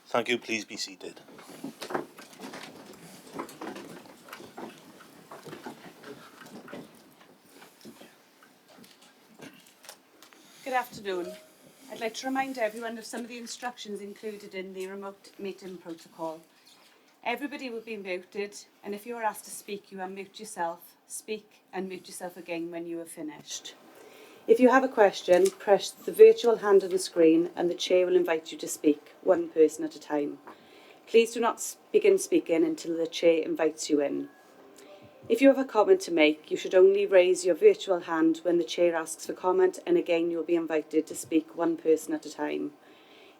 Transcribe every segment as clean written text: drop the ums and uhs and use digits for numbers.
Thank you. Please be seated. Good afternoon. I'd like to remind everyone of some of the instructions included in the remote meeting protocol. Everybody will be muted, and if you are asked to speak, you unmute yourself, speak and mute yourself again when you are finished. If you have a question, press the virtual hand on the screen and the chair will invite you to speak, one person at a time. Please do not begin speaking until the chair invites you in. If you have a comment to make, you should only raise your virtual hand when the chair asks for comment, and again you'll be invited to speak, one person at a time.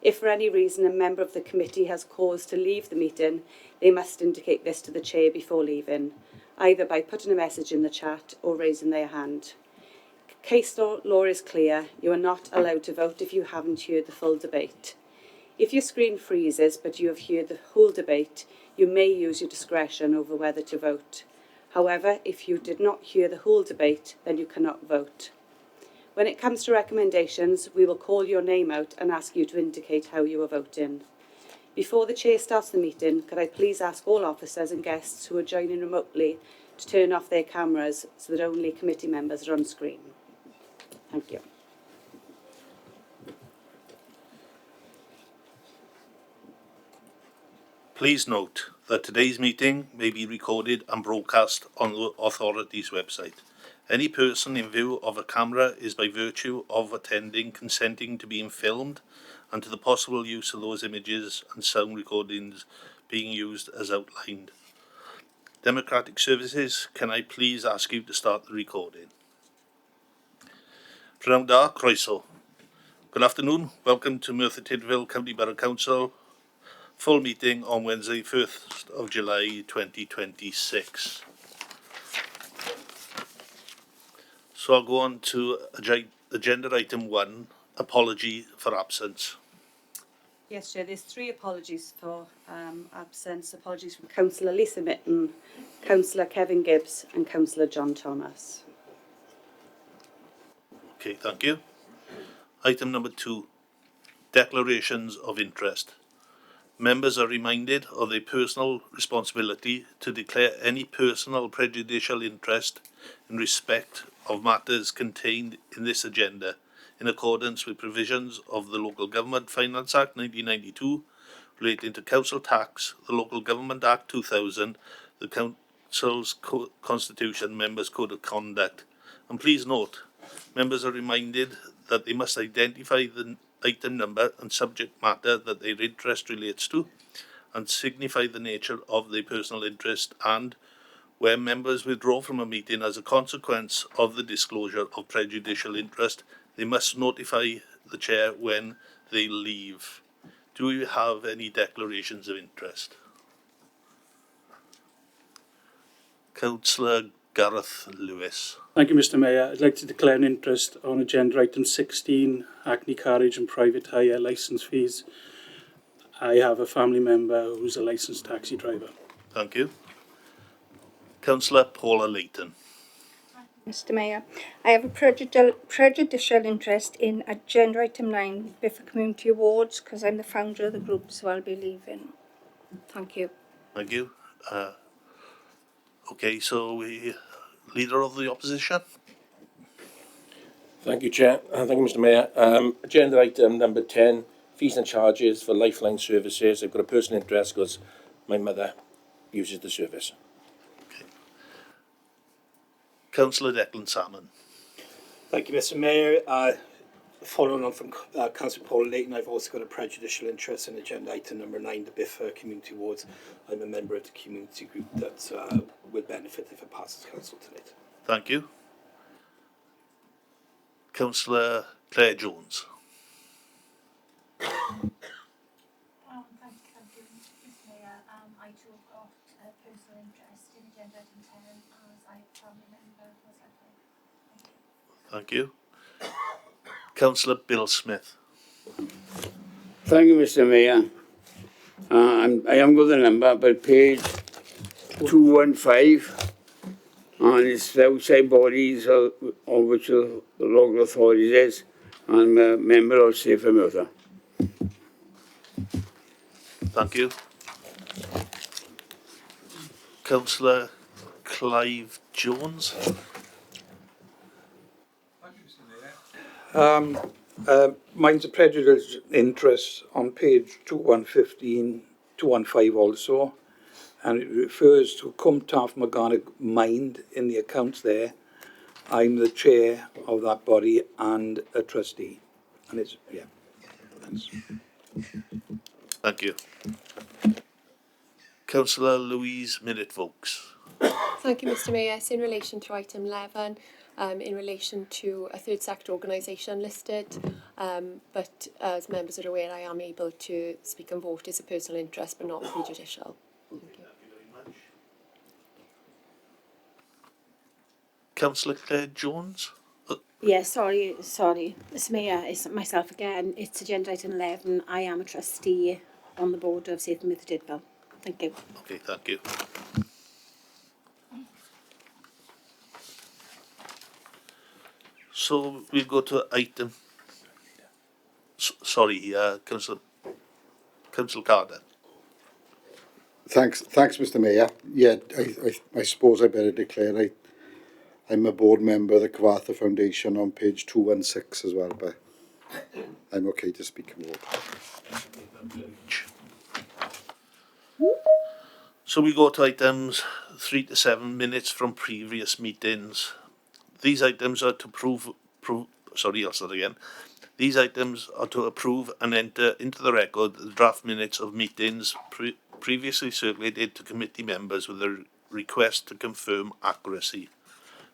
If for any reason a member of the committee has cause to leave the meeting, they must indicate this to the chair before leaving, either by putting a message in the chat or raising their hand. Case law is clear. You are not allowed to vote if you haven't heard the full debate. If your screen freezes but you have heard the whole debate, you may use your discretion over whether to vote. However, if you did not hear the whole debate, then you cannot vote. When it comes to recommendations, we will call your name out and ask you to indicate how you are voting. Before the chair starts the meeting, could I please ask all officers and guests who are joining remotely to turn off their cameras so that only committee members are on screen? Thank you. Please note that today's meeting may be recorded and broadcast on the authority's website. Any person in view of a camera is by virtue of attending consenting to being filmed and to the possible use of those images and sound recordings being used as outlined. Democratic Services, can I please ask you to start the recording? Prynawn da, croeso. Good afternoon. Welcome to Merthyr Tydfil County Borough Council full meeting on Wednesday, 1st of July 2026. So I'll go on to agenda item 1, apology for absence. Yes, Chair, there's 3 apologies for absence. Apologies from Councillor Lisa Mitten, Councillor Kevin Gibbs and Councillor John Thomas. Okay, thank you. Item number 2, declarations of interest. Members are reminded of their personal responsibility to declare any personal prejudicial interest in respect of matters contained in this agenda in accordance with provisions of the Local Government Finance Act 1992 relating to council tax, the Local Government Act 2000, the Council's Constitution, Members' Code of Conduct. And please note, members are reminded that they must identify the item number and subject matter that their interest relates to and signify the nature of their personal interest, and where members withdraw from a meeting as a consequence of the disclosure of prejudicial interest, they must notify the chair when they leave. Do you have any declarations of interest? Councillor Gareth Lewis. Thank you, Mr Mayor. I'd like to declare an interest on agenda item 16, Hackney Carriage and Private Hire licence fees. I have a family member who's a licensed taxi driver. Thank you. Councillor Paula Layton. Mr Mayor, I have a prejudicial interest in agenda item 9, Biffa Community Awards, because I'm the founder of the group, so I'll be leaving. Thank you. Thank you. Okay, so we Leader of the Opposition. Thank you, Chair. Thank you, Mr Mayor. Agenda item number 10, fees and charges for Lifeline services. I've got a personal interest because my mother uses the service. Okay. Councillor Declan Salmon. Thank you, Mr Mayor. Following on from Councillor Paul Layton, I've also got a prejudicial interest in agenda item number 9, the Biffa Community Awards. I'm a member of the community group that will benefit if it passes council tonight. Thank you. Councillor Claire Jones. Thank you, Mr Mayor. I too have got a personal interest in agenda item 10 as I family member was Lifeline. Thank you. Councillor Bill Smith. Thank you, Mr Mayor. I haven't got the number, but page 215, and it's the outside bodies of which the local authorities is, and I'm a member of Safer Merthyr. Thank you. Councillor Clive Jones. Mine's a prejudiced interest on page 2115, 215 also, and it refers to Cwmtaf Magonic Mind in the accounts there. I'm the chair of that body and a trustee. And it's, yeah, thanks. Thank you. Councillor Louise Minute-Vokes. Thank you, Mr Mayor. It's in relation to item 11, in relation to a third sector organisation listed, but as members are aware, I am able to speak and vote as a personal interest, but not prejudicial. Thank you. Councillor Claire Jones. Yeah, sorry, Mr Mayor, it's myself again. It's agenda item 11. I am a trustee on the board of Safe and Myth Didville. Thank you. Okay, thank you. So we'll go to item. Sorry, Councillor Carter. Thanks, Mr Mayor. Yeah, I suppose I better declare I'm a board member of the Cyfarthfa Foundation on page 216 as well, but I'm okay to speak more. So we go to items 3 to 7 minutes from previous meetings. These items are to These items are to approve and enter into the record the draft minutes of meetings previously circulated to committee members with a request to confirm accuracy.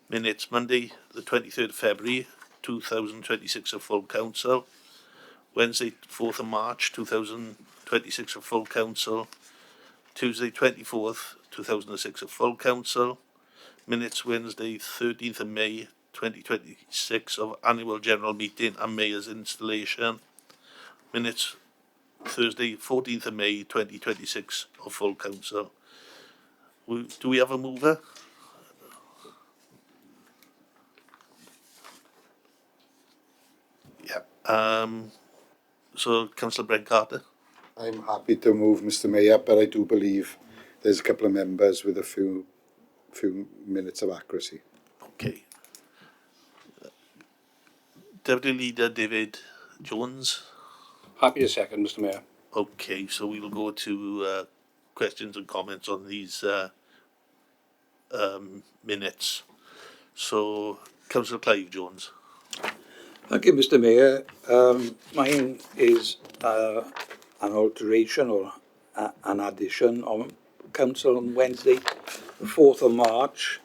Minutes Monday, the 23rd of February 2026 of full council. Wednesday, 4th of March 2026 of full council. Tuesday, 24th, 2006 of full council. Minutes Wednesday, 13th of May 2026 of annual general meeting and mayor's installation. Minutes Thursday, 14th of May 2026 of full council. Do we have a mover? Yeah. So Councillor Brent Carter. I'm happy to move, Mr Mayor, but I do believe there's a couple of members with a few minutes of accuracy. Okay. Deputy Leader David Jones. Happy to second, Mr Mayor. Okay, so we'll go to questions and comments on these minutes. So, Councillor Clive Jones. Thank you, Mr Mayor. Mine is an alteration or an addition on council on Wednesday, the 4th of March,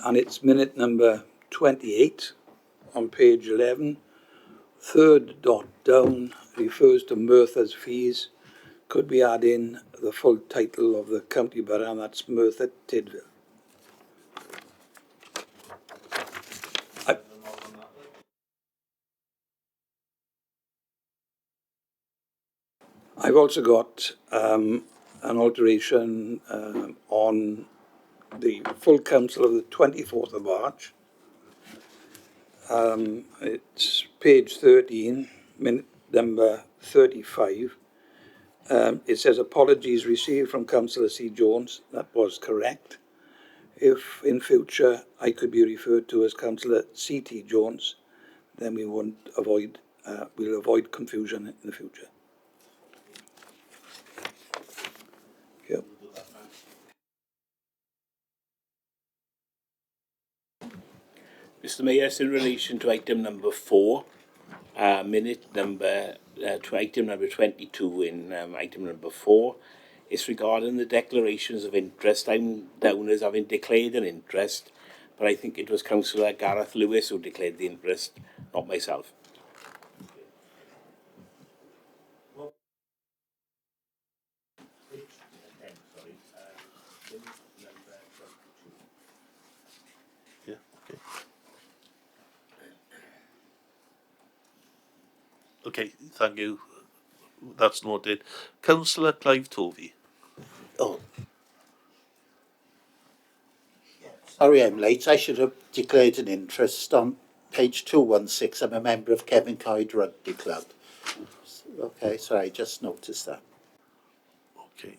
and it's minute number 28 on page 11. Third dot down refers to Merthyr's fees. Could we add in the full title of the county borough, and that's Merthyr Tydfil. I've also got an alteration on the full council of the 24th of March. It's page 13, minute number 35. It says apologies received from Councillor C. Jones. That was correct. If in future I could be referred to as Councillor C.T. Jones, then we won't avoid, we'll avoid confusion in the future. Yep. Mr Mayor, it's in relation to item number 4, minute number to item number 22 in item number 4. It's regarding the declarations of interest. I'm down as having declared an interest, but I think it was Councillor Gareth Lewis who declared the interest, not myself. Yeah, okay. Okay, thank you. That's noted. Councillor Clive Tovey. Oh. Sorry I'm late. I should have declared an interest on page 216. I'm a member of Kevin Coyd Rugby Club. Okay, sorry, I just noticed that. Okay.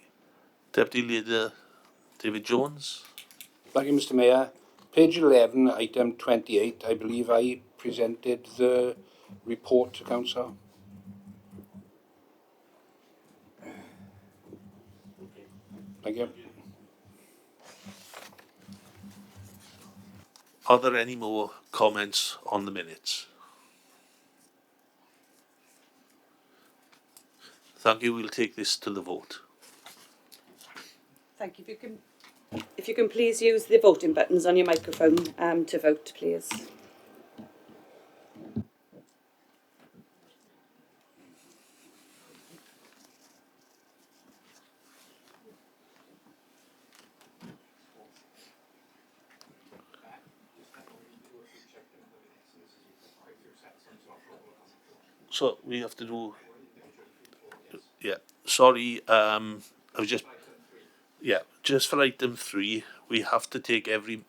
Deputy Leader David Jones. Thank you, Mr. Mayor. Page 11, item 28, I believe I presented the report to Council. Thank you. Are there any more comments on the minutes? Thank you. We'll take this to the vote. Thank you. If you can please use the voting buttons on your microphone to vote, please. So we have to do. Yeah. Sorry. I was just. Yeah. Just for item 3, we have to take every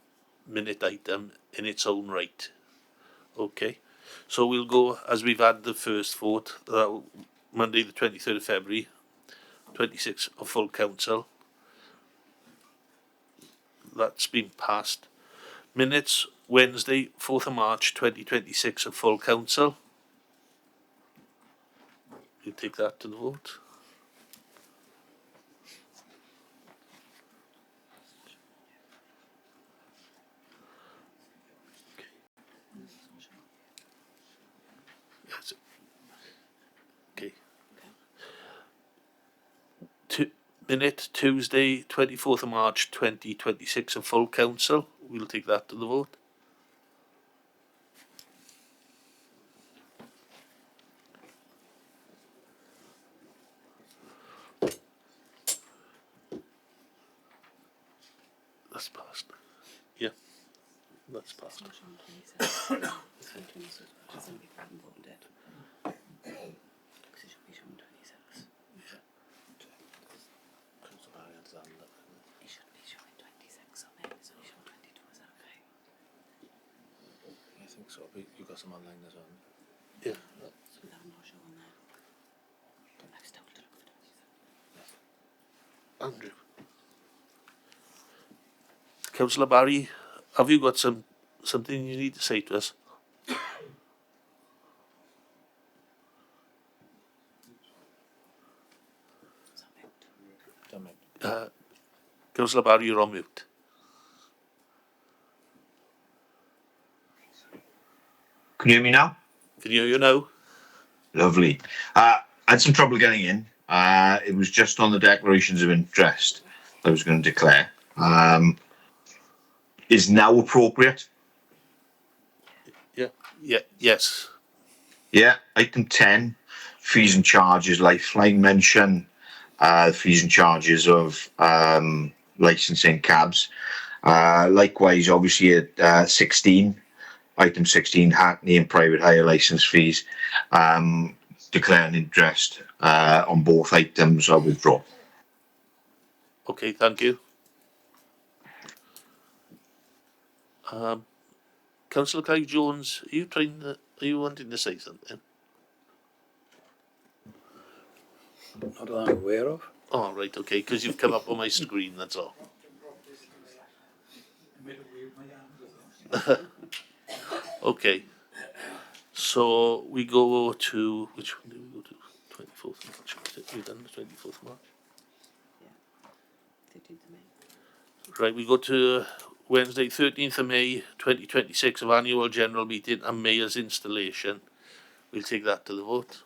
minute item in its own right. Okay. So we'll go as we've had the first vote, Monday the 23rd of February, 26th of full council. That's been passed. Minutes Wednesday, 4th of March 2026 of full council. You take that to the vote. Yes. Okay. Minute Tuesday, 24th of March 2026 of full council. We'll take that to the vote. That's passed. Yeah, that's passed. I think so, but you've got some online as well. Yeah. Andrew. Councillor Barry, have you got something you need to say to us? Councillor Barry, you're on mute. Can you hear me now? Can you hear you now? Lovely. I had some trouble getting in. It was just on the declarations of interest I was going to declare. Is now appropriate? Yeah. Yes. Yeah. Item 10, fees and charges, lifeline mention, fees and charges of licensing cabs. Likewise, obviously at 16, item 16, Hackney and private hire license fees. Declaring interest on both items are withdrawn. Okay, thank you. Councillor Clive Jones, are you wanting to say something? Not that I'm aware of. Oh, right, okay, because you've come up on my screen, that's all. Okay, so we go to, which one do we go to? 24th of March. We've done the 24th of March. Right, we go to Wednesday, 13th of May, 2026 of annual general meeting and mayor's installation. We'll take that to the vote.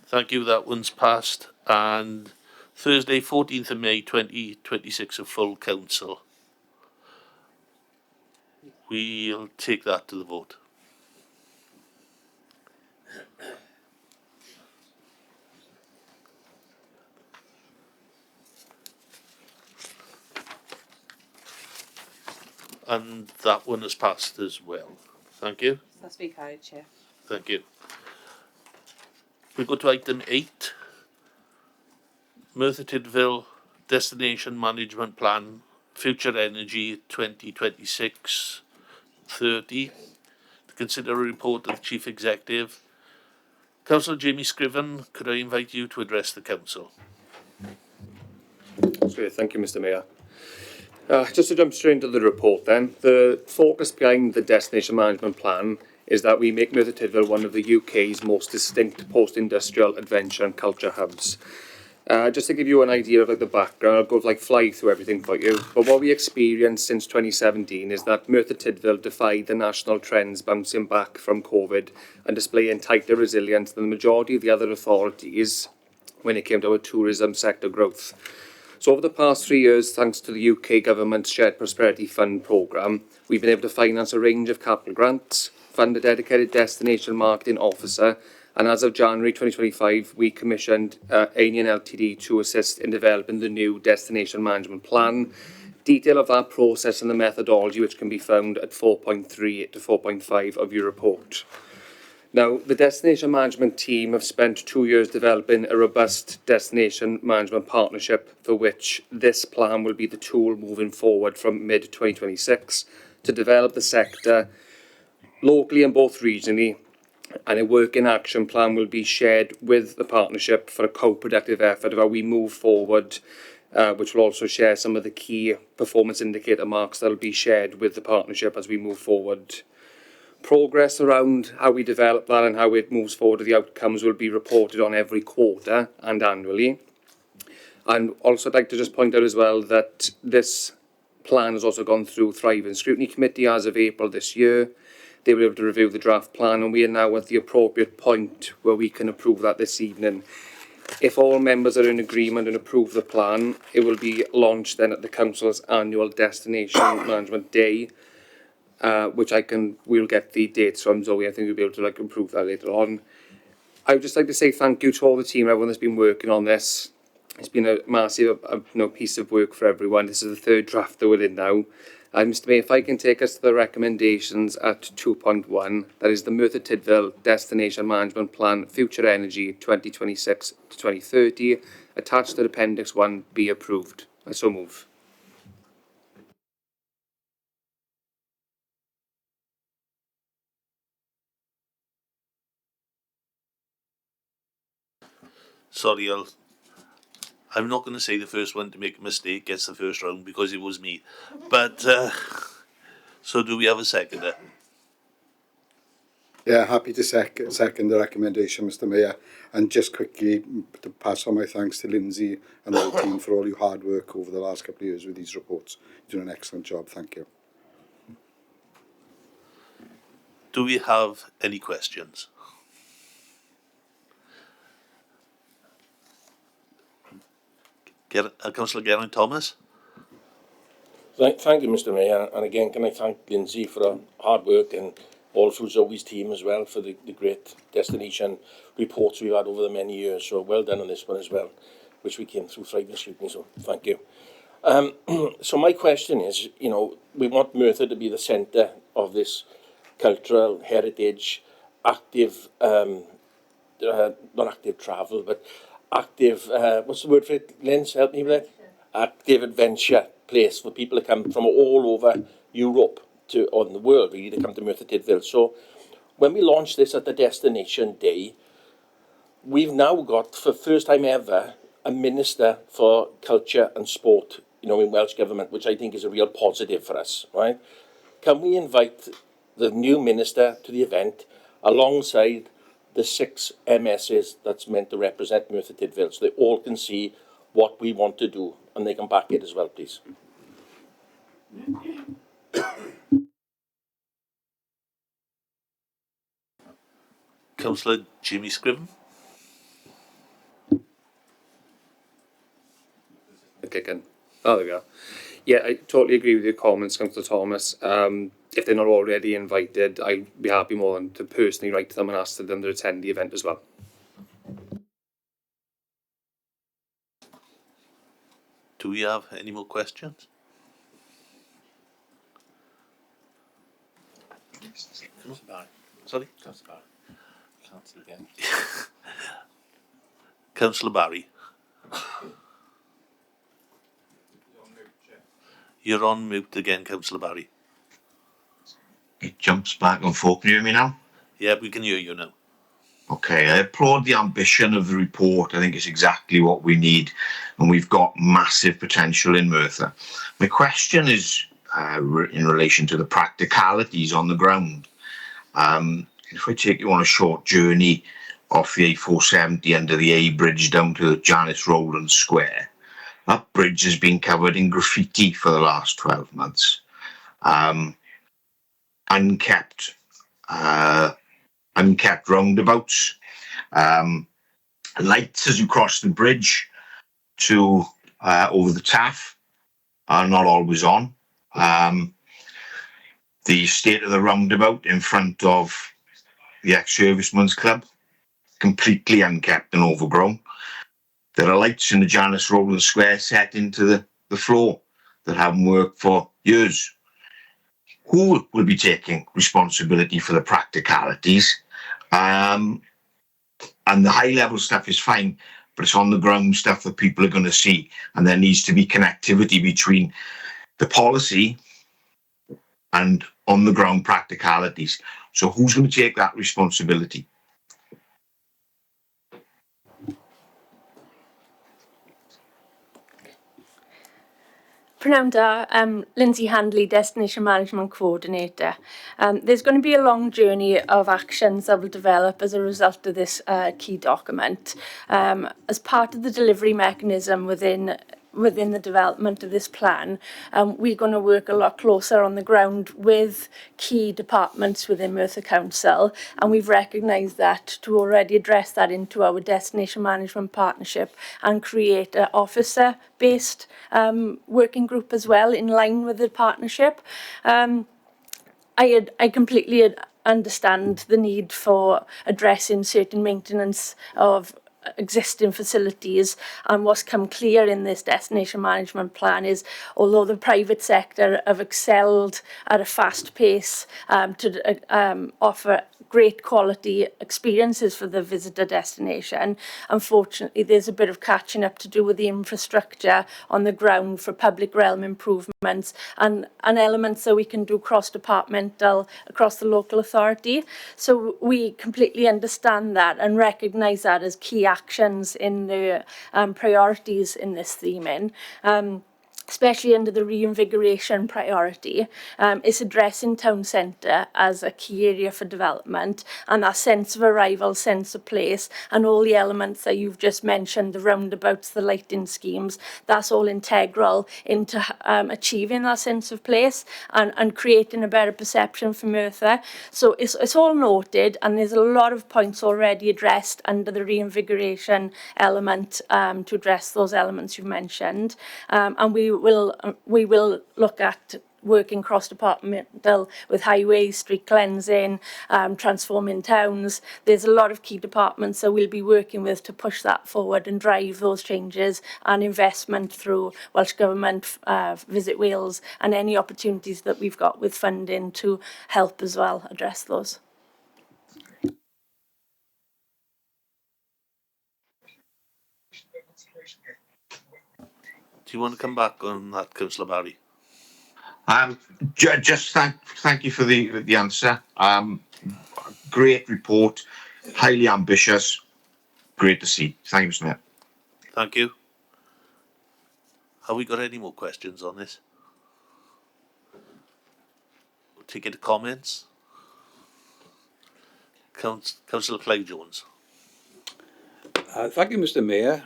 Thank you, that one's passed. And Thursday, 14th of May, 2026 of full council. We'll take that to the vote. And that one has passed as well. Thank you. That's been carried, Chair. Thank you. We go to item 8. Merthyr Tydfil Destination Management Plan Future Energy 2026-30. To consider a report of the Chief Executive. Councillor Jamie Scriven, could I invite you to address the Council? Great, thank you, Mr. Mayor. Just to jump straight into the report then, the focus behind the Destination Management Plan is that we make Merthyr Tydfil one of the UK's most distinct post-industrial adventure and culture hubs. Just to give you an idea of the background, I'll go fly through everything for you. But what we experienced since 2017 is that Merthyr Tydfil defied the national trends bouncing back from COVID and displaying tighter resilience than the majority of the other authorities when it came to our tourism sector growth. So over the past 3 years, thanks to the UK Government's Shared Prosperity Fund programme, we've been able to finance a range of capital grants, fund a dedicated destination marketing officer, and as of January 2025, we commissioned Ainion Ltd to assist in developing the new Destination Management Plan. Detail of that process and the methodology, which can be found at 4.3 to 4.5 of your report. Now, the Destination Management team have spent 2 years developing a robust destination management partnership for which this plan will be the tool moving forward from mid-2026 to develop the sector locally and both regionally, and a working action plan will be shared with the partnership for a co-productive effort of how we move forward, which will also share some of the key performance indicator marks that will be shared with the partnership as we move forward. Progress around how we develop that and how it moves forward, the outcomes will be reported on every quarter and annually. And also I'd like to just point out as well that this plan has also gone through Thriving Scrutiny Committee as of April this year. They were able to review the draft plan, and we are now at the appropriate point where we can approve that this evening. If all members are in agreement and approve the plan, it will be launched then at the Council's annual Destination Management Day, which we'll get the dates from Zoe. I think we'll be able to improve that later on. I would just like to say thank you to all the team, everyone that's been working on this. It's been a massive piece of work for everyone. This is the third draft that we're in now. Mr. Mayor, if I can take us to the recommendations at 2.1, that is the Merthyr Tydfil Destination Management Plan Future Energy 2026 to 2030, attached to Appendix 1, be approved. I so move. Sorry, I'm not going to say the first one to make a mistake gets the first round because it was me. But, so do we have a seconder? Yeah, happy to second the recommendation, Mr. Mayor. And just quickly to pass on my thanks to Lindsay and the team for all your hard work over the last couple of years with these reports. You're doing an excellent job. Thank you. Do we have any questions? Councillor Geraint Thomas. Thank you, Mr. Mayor, and again can I thank Lindsay for her hard work and also Zoe's team as well for the great destination reports we've had over the many years. So well done on this one as well, which we came through Thriving Scrutiny, so thank you. So my question is, we want Merthyr to be the centre of this cultural heritage, active, not active travel, but active, what's the word for it, Lynn, help me with it? Active adventure place for people to come from all over Europe on the world, really, to come to Merthyr Tydfil. So when we launched this at the Destination Day, we've now got, for the first time ever, a Minister for Culture and Sport, in Welsh Government, which I think is a real positive for us, right? Can we invite the new Minister to the event alongside the 6 MSs that's meant to represent Merthyr Tydfil, so they all can see what we want to do and they can back it as well, please. Councillor Jamie Scriven. Okay, there we go. Yeah, I totally agree with your comments, Councillor Thomas. If they're not already invited, I'd be happy more than to personally write to them and ask them to attend the event as well. Do we have any more questions? Sorry? Councillor Barry. Councillor again. Councillor Barry. You're on mute again, Councillor Barry. It jumps back and forth. Can you hear me now? Yeah, we can hear you now. Okay, I applaud the ambition of the report. I think it's exactly what we need, and we've got massive potential in Merthyr. My question is in relation to the practicalities on the ground. If I take you on a short journey off the A470 under the A bridge down to Janice Rowland Square, that bridge has been covered in graffiti for the last 12 months. Unkept roundabouts, lights as you cross the bridge to over the Taff are not always on. The state of the roundabout in front of the ex-servicemen's club, completely unkept and overgrown. There are lights in the Janice Rowland Square set into the floor that haven't worked for years. Who will be taking responsibility for the practicalities? And the high level stuff is fine, but it's on the ground stuff that people are going to see. And there needs to be connectivity between the policy and on the ground practicalities. So who's going to take that responsibility? Prynawn da, Lindsay Handley, Destination Management Coordinator. There's going to be a long journey of actions that will develop as a result of this key document. As part of the delivery mechanism within the development of this plan, we're going to work a lot closer on the ground with key departments within Merthyr Council, and we've recognised that to already address that into our destination management partnership and create an officer-based working group as well in line with the partnership. I completely understand the need for addressing certain maintenance of existing facilities, and what's come clear in this destination management plan is although the private sector have excelled at a fast pace to offer great quality experiences for the visitor destination, unfortunately there's a bit of catching up to do with the infrastructure on the ground for public realm improvements and elements that we can do cross-departmental across the local authority. So we completely understand that and recognise that as key actions in the priorities in this theming. Especially under the reinvigoration priority, is addressing town centre as a key area for development, and that sense of arrival, sense of place, and all the elements that you've just mentioned, the roundabouts, the lighting schemes, that's all integral into achieving that sense of place and creating a better perception for Merthyr. So it's all noted, and there's a lot of points already addressed under the reinvigoration element to address those elements you've mentioned, and we will look at working cross-departmental with highways, street cleansing, transforming towns. There's a lot of key departments that we'll be working with to push that forward and drive those changes and investment through Welsh Government, Visit Wales, and any opportunities that we've got with funding to help as well address those. Do you want to come back on that, Councillor Barry? Just thank you for the answer. Great report, highly ambitious, great to see. Thank you, Mr. Mayor. Thank you. Have we got any more questions on this? We'll take it to comments. Councillor Clive Jones. Thank you, Mr. Mayor.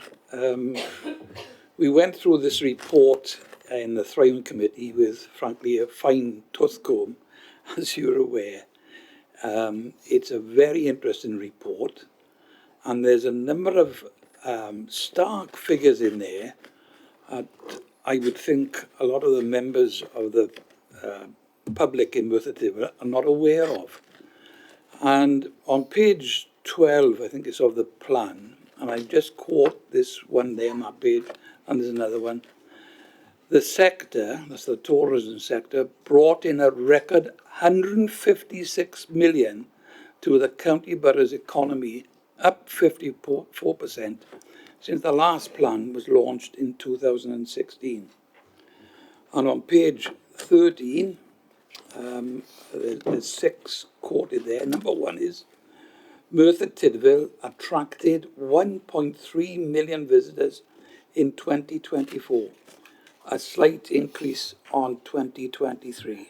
We went through this report in the Thriving Committee with, frankly, a fine tooth comb, as you're aware. It's a very interesting report, and there's a number of stark figures in there that I would think a lot of the members of the public in Merthyr Tydfil are not aware of. And on page 12, I think it's of the plan, and I just quote this one there on that page, and there's another one. The sector, that's the tourism sector, brought in a record 156 million to the county borough's economy, up 54% since the last plan was launched in 2016. And on page 13, there's 6 quoted there. Number 1 is Merthyr Tydfil attracted 1.3 million visitors in 2024, a slight increase on 2023.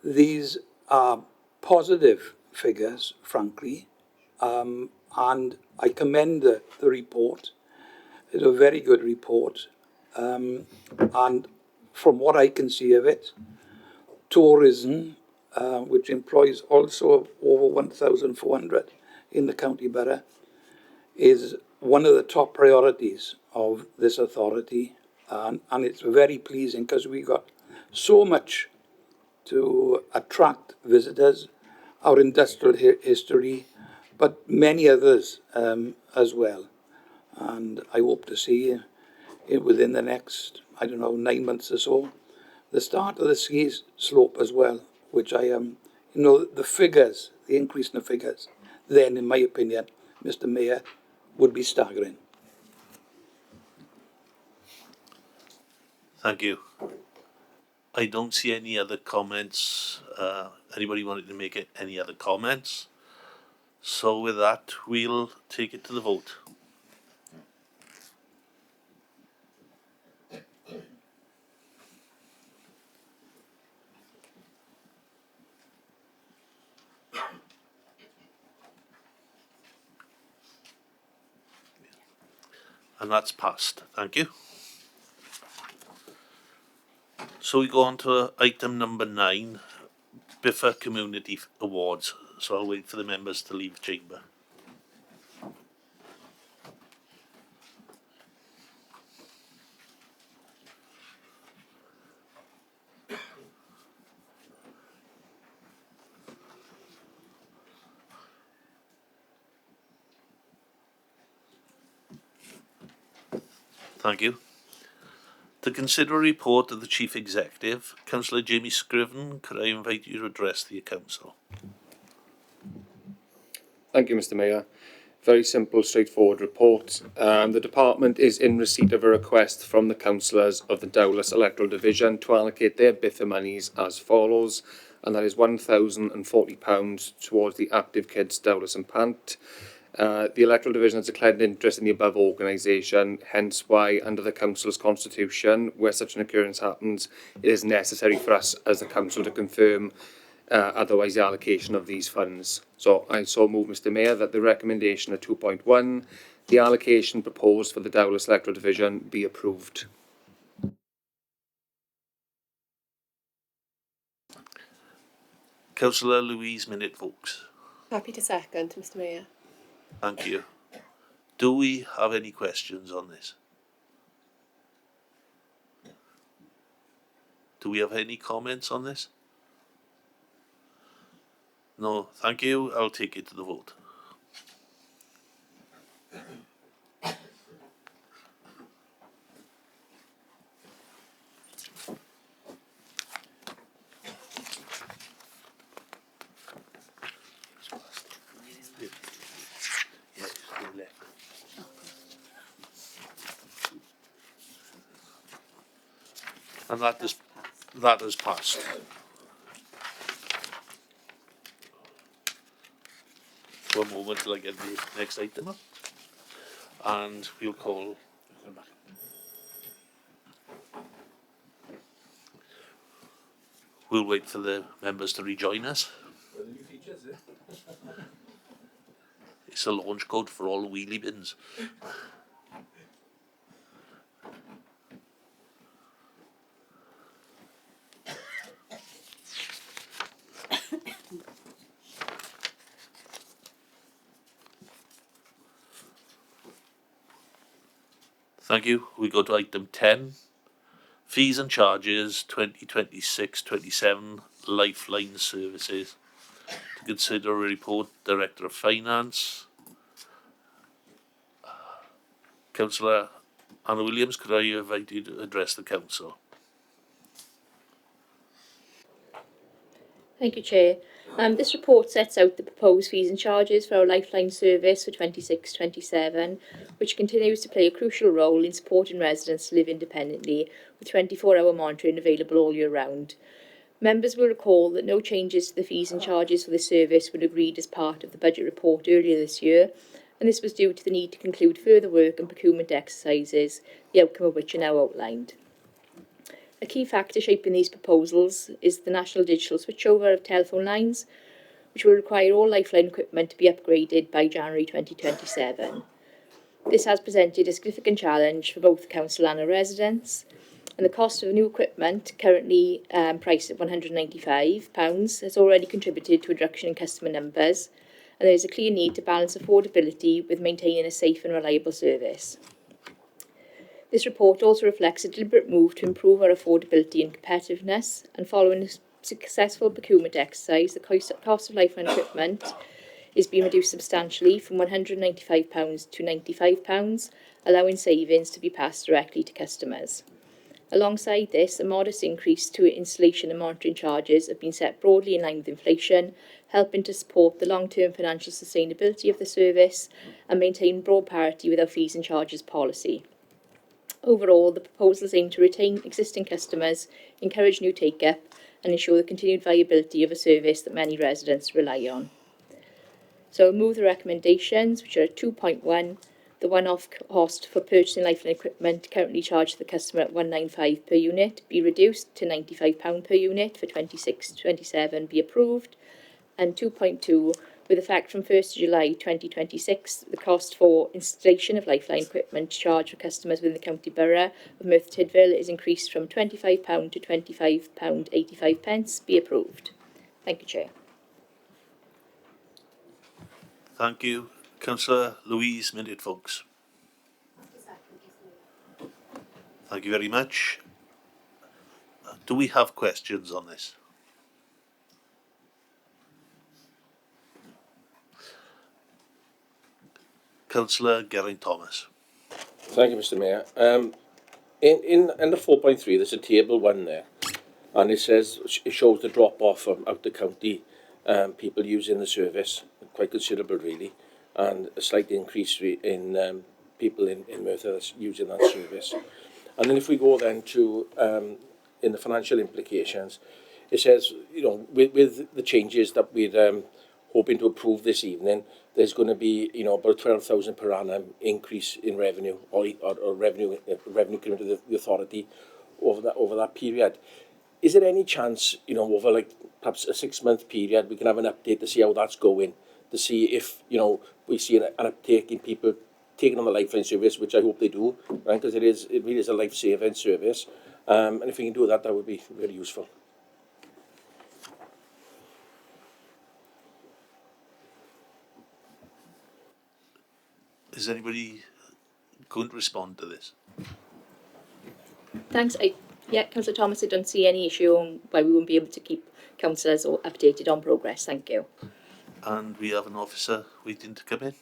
These are positive figures, frankly, and I commend the report. It's a very good report, and from what I can see of it, tourism, which employs also over 1,400 in the county borough, is one of the top priorities of this authority, and it's very pleasing because we got so much to attract visitors, our industrial history, but many others as well. And I hope to see it within the next, 9 months or so, the start of the ski slope as well, which I am, the figures, the increase in the figures, then, in my opinion, Mr. Mayor, would be staggering. Thank you. I don't see any other comments. Anybody wanting to make any other comments? So with that, we'll take it to the vote. And that's passed. Thank you. So we go on to item number 9, Biffa Community Awards. So I'll wait for the members to leave the chamber. Thank you. To consider a report of the Chief Executive, Councillor Jamie Scriven, could I invite you to address the Council? Thank you, Mr. Mayor. Very simple, straightforward report. The department is in receipt of a request from the councillors of the Dowlais Electoral Division to allocate their Biffa monies as follows, and that is £1,040 towards the Active Kids Dowlais and Pant. The electoral division has declared an interest in the above organisation, hence why, under the council's constitution, where such an occurrence happens, it is necessary for us as a council to confirm otherwise the allocation of these funds. So I so move, Mr. Mayor, that the recommendation of 2.1, the allocation proposed for the Dowlais electoral division, be approved. Councillor Louise Minute-Vokes. Happy to second, Mr. Mayor. Thank you. Do we have any questions on this? Do we have any comments on this? No, thank you. I'll take it to the vote. And that has passed. One moment till I get the next item up. And we'll call. We'll wait for the members to rejoin us. It's a launch code for all wheelie bins. Thank you. We go to item 10. Fees and charges 2026-27 Lifeline Services. To consider a report, Director of Finance. Councillor Anna Williams, could I invite you to address the Council? Thank you, Chair. This report sets out the proposed fees and charges for our Lifeline service for 26-27, which continues to play a crucial role in supporting residents to live independently, with 24-hour monitoring available all year round. Members will recall that no changes to the fees and charges for this service were agreed as part of the budget report earlier this year, and this was due to the need to conclude further work and procurement exercises, the outcome of which are now outlined. A key factor shaping these proposals is the national digital switchover of telephone lines, which will require all Lifeline equipment to be upgraded by January 2027. This has presented a significant challenge for both the council and our residents, and the cost of new equipment, currently priced at £195, has already contributed to a reduction in customer numbers, and there is a clear need to balance affordability with maintaining a safe and reliable service. This report also reflects a deliberate move to improve our affordability and competitiveness, and following a successful procurement exercise, the cost of Lifeline equipment is being reduced substantially from £195 to £95, allowing savings to be passed directly to customers. Alongside this, a modest increase to installation and monitoring charges have been set broadly in line with inflation, helping to support the long-term financial sustainability of the service and maintain broad parity with our fees and charges policy. Overall, the proposals aim to retain existing customers, encourage new take-up, and ensure the continued viability of a service that many residents rely on. So I'll move the recommendations, which are 2.1, the one-off cost for purchasing Lifeline equipment currently charged to the customer at £195 per unit be reduced to £95 per unit for 26-27 be approved, and 2.2, with effect from 1st July 2026, the cost for installation of Lifeline equipment charged for customers within the county borough of Merthyr Tydfil is increased from £25 to £25.85 be approved. Thank you, Chair. Thank you. Councillor Louise Minute-Folkes. Thank you very much. Do we have questions on this? Councillor Geraint-Thomas. Thank you, Mr. Mayor. In the 4.3, there's a table 1 there, and it says it shows the drop off of out the county people using the service, quite considerable really, and a slight increase in people in Merthyr that's using that service. And then if we go then to in the financial implications, it says, you know, with the changes that we're hoping to approve this evening, there's going to be, you know, about 12,000 per annum increase in revenue or revenue coming to the authority over that period. Is there any chance, you know, over like perhaps a 6-month period, we can have an update to see how that's going, to see if, you know, we see an uptake in people taking on the Lifeline service, which I hope they do, right? Because it really is a life-saving service, and if we can do that, that would be really useful. Is anybody going to respond to this? Thanks. Councillor Thomas, I don't see any issue on why we won't be able to keep councillors updated on progress. Thank you. And we have an officer waiting to come in.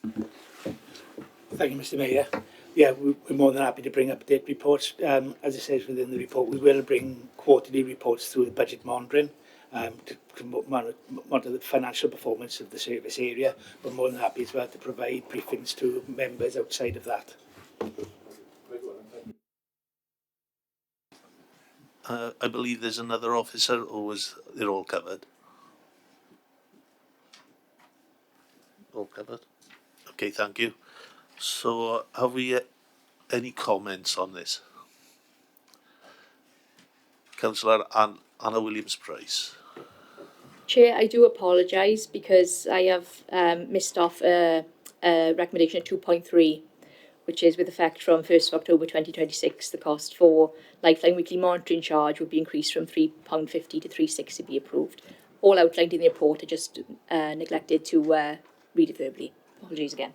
Thank you, Mr. Mayor. Yeah, we're more than happy to bring update reports. As it says within the report, we will bring quarterly reports through the budget monitoring to monitor the financial performance of the service area. We're more than happy as well to provide briefings to members outside of that. I believe there's another officer, or was it all covered? All covered? Okay, thank you. So, have we any comments on this? Councillor Anna Williams-Price. Chair, I do apologise because I have missed off a recommendation of 2.3, which is with effect from 1st of October 2026, the cost for Lifeline weekly monitoring charge would be increased from £3.50 to £3.60 be approved. All outlined in the report, I just neglected to read it verbally. Apologies again.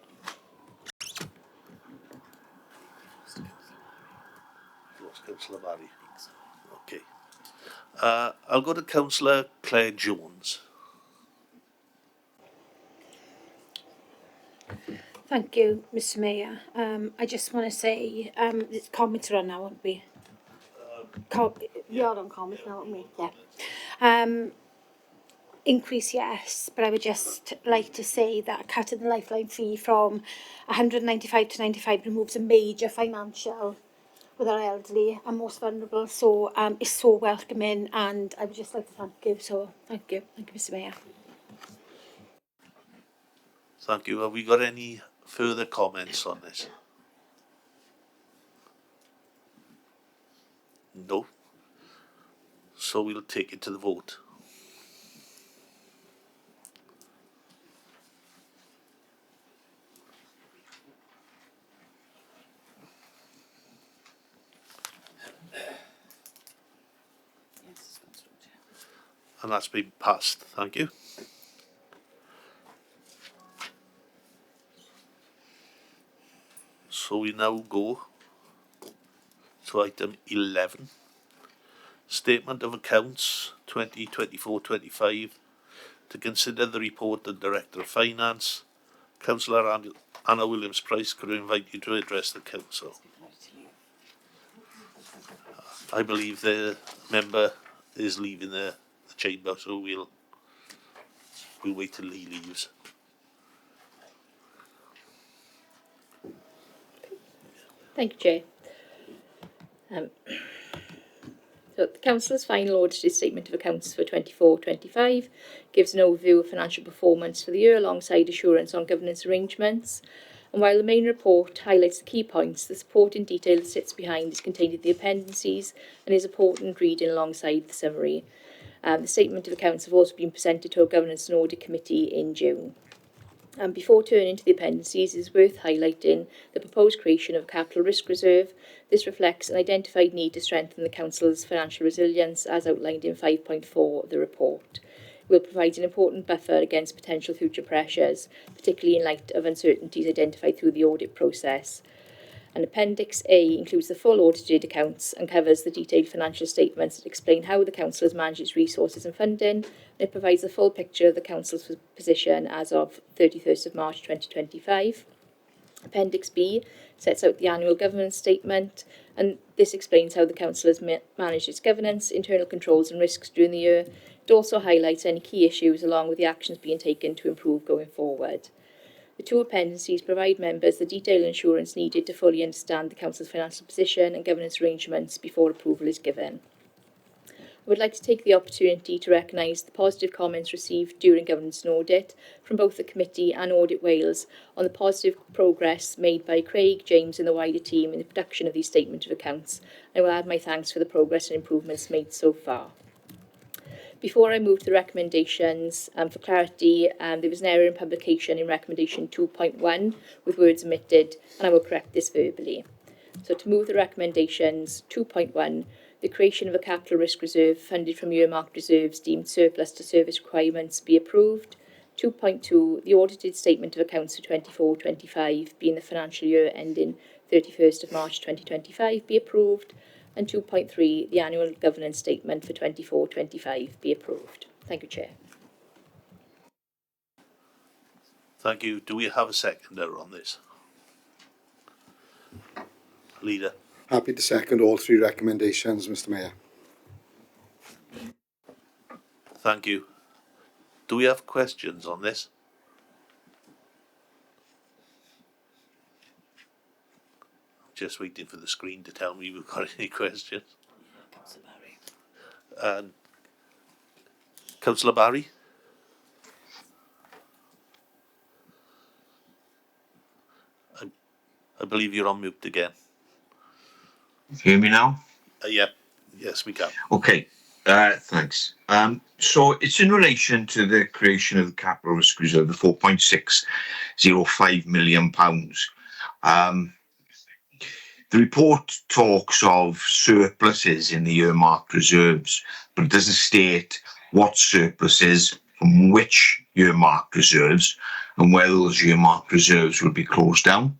Councillor Barry. Okay. I'll go to Councillor Claire Jones. Thank you, Mr. Mayor. I just want to say, comments are on now, aren't we? You're on comments now, aren't we? Yeah. increase, yes, but I would just like to say that cutting the lifeline fee from 195 to 95 removes a major financial with our elderly and most vulnerable. So it's so welcoming, and I would just like to thank you. So thank you, Mr. Mayor. Thank you. Have we got any further comments on this? No. So we'll take it to the vote. And that's been passed. Thank you. So we now go to item 11. Statement of Accounts 2024-25. To consider the report of Director of Finance, Councillor Anna Williams-Price, could I invite you to address the Council? I believe the member is leaving the chamber, so we'll wait till he leaves. Thank you, Chair. So the Council's final audited statement of accounts for 24-25 gives an overview of financial performance for the year alongside assurance on governance arrangements. And while the main report highlights the key points, the supporting detail that sits behind is contained in the appendices and is important reading alongside the summary. The statement of accounts have also been presented to our Governance and Audit Committee in June. And before turning to the appendices, it is worth highlighting the proposed creation of a capital risk reserve. This reflects an identified need to strengthen the Council's financial resilience as outlined in 5.4 of the report. It will provide an important buffer against potential future pressures, particularly in light of uncertainties identified through the audit process. And Appendix A includes the full audited accounts and covers the detailed financial statements that explain how the Council has managed its resources and funding. It provides a full picture of the Council's position as of 31st of March 2025. Appendix B sets out the annual governance statement, and this explains how the Council has managed its governance, internal controls and risks during the year. It also highlights any key issues along with the actions being taken to improve going forward. The two appendices provide members the detailed assurance needed to fully understand the Council's financial position and governance arrangements before approval is given. I would like to take the opportunity to recognise the positive comments received during Governance and Audit from both the Committee and Audit Wales on the positive progress made by Craig, James and the wider team in the production of these statement of accounts. I will add my thanks for the progress and improvements made so far. Before I move to the recommendations, for clarity, there was an error in publication in recommendation 2.1 with words omitted, and I will correct this verbally. So to move the recommendations, 2.1, the creation of a capital risk reserve funded from earmarked reserves deemed surplus to service requirements be approved. 2.2, the audited statement of accounts for 24-25 being the financial year ending 31st of March 2025 be approved. And 2.3, the annual governance statement for 24-25 be approved. Thank you, Chair. Thank you. Do we have a seconder on this? Leader. Happy to second all three recommendations, Mr. Mayor. Thank you. Do we have questions on this? Just waiting for the screen to tell me we've got any questions. And Councillor Barry? I believe you're on mute again. Hear me now? Yep. Yes, we can. Okay. Thanks. So it's in relation to the creation of the capital risk reserve, the £4.605 million. The report talks of surpluses in the earmarked reserves, but it doesn't state what surpluses from which earmarked reserves and whether those earmarked reserves will be closed down,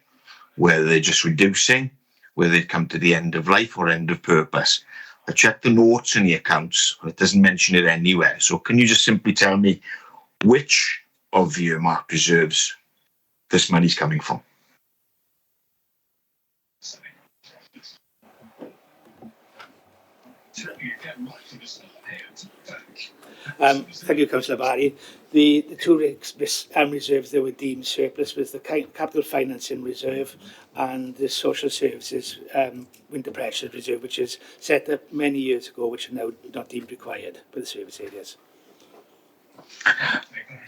whether they're just reducing, whether they've come to the end of life or end of purpose. I checked the notes in the accounts and it doesn't mention it anywhere. So can you just simply tell me which of the earmarked reserves this money's coming from? Thank you, Councillor Barry. The two reserves that were deemed surplus was the capital financing reserve and the social services winter pressure reserve, which is set up many years ago, which are now not deemed required for the service areas.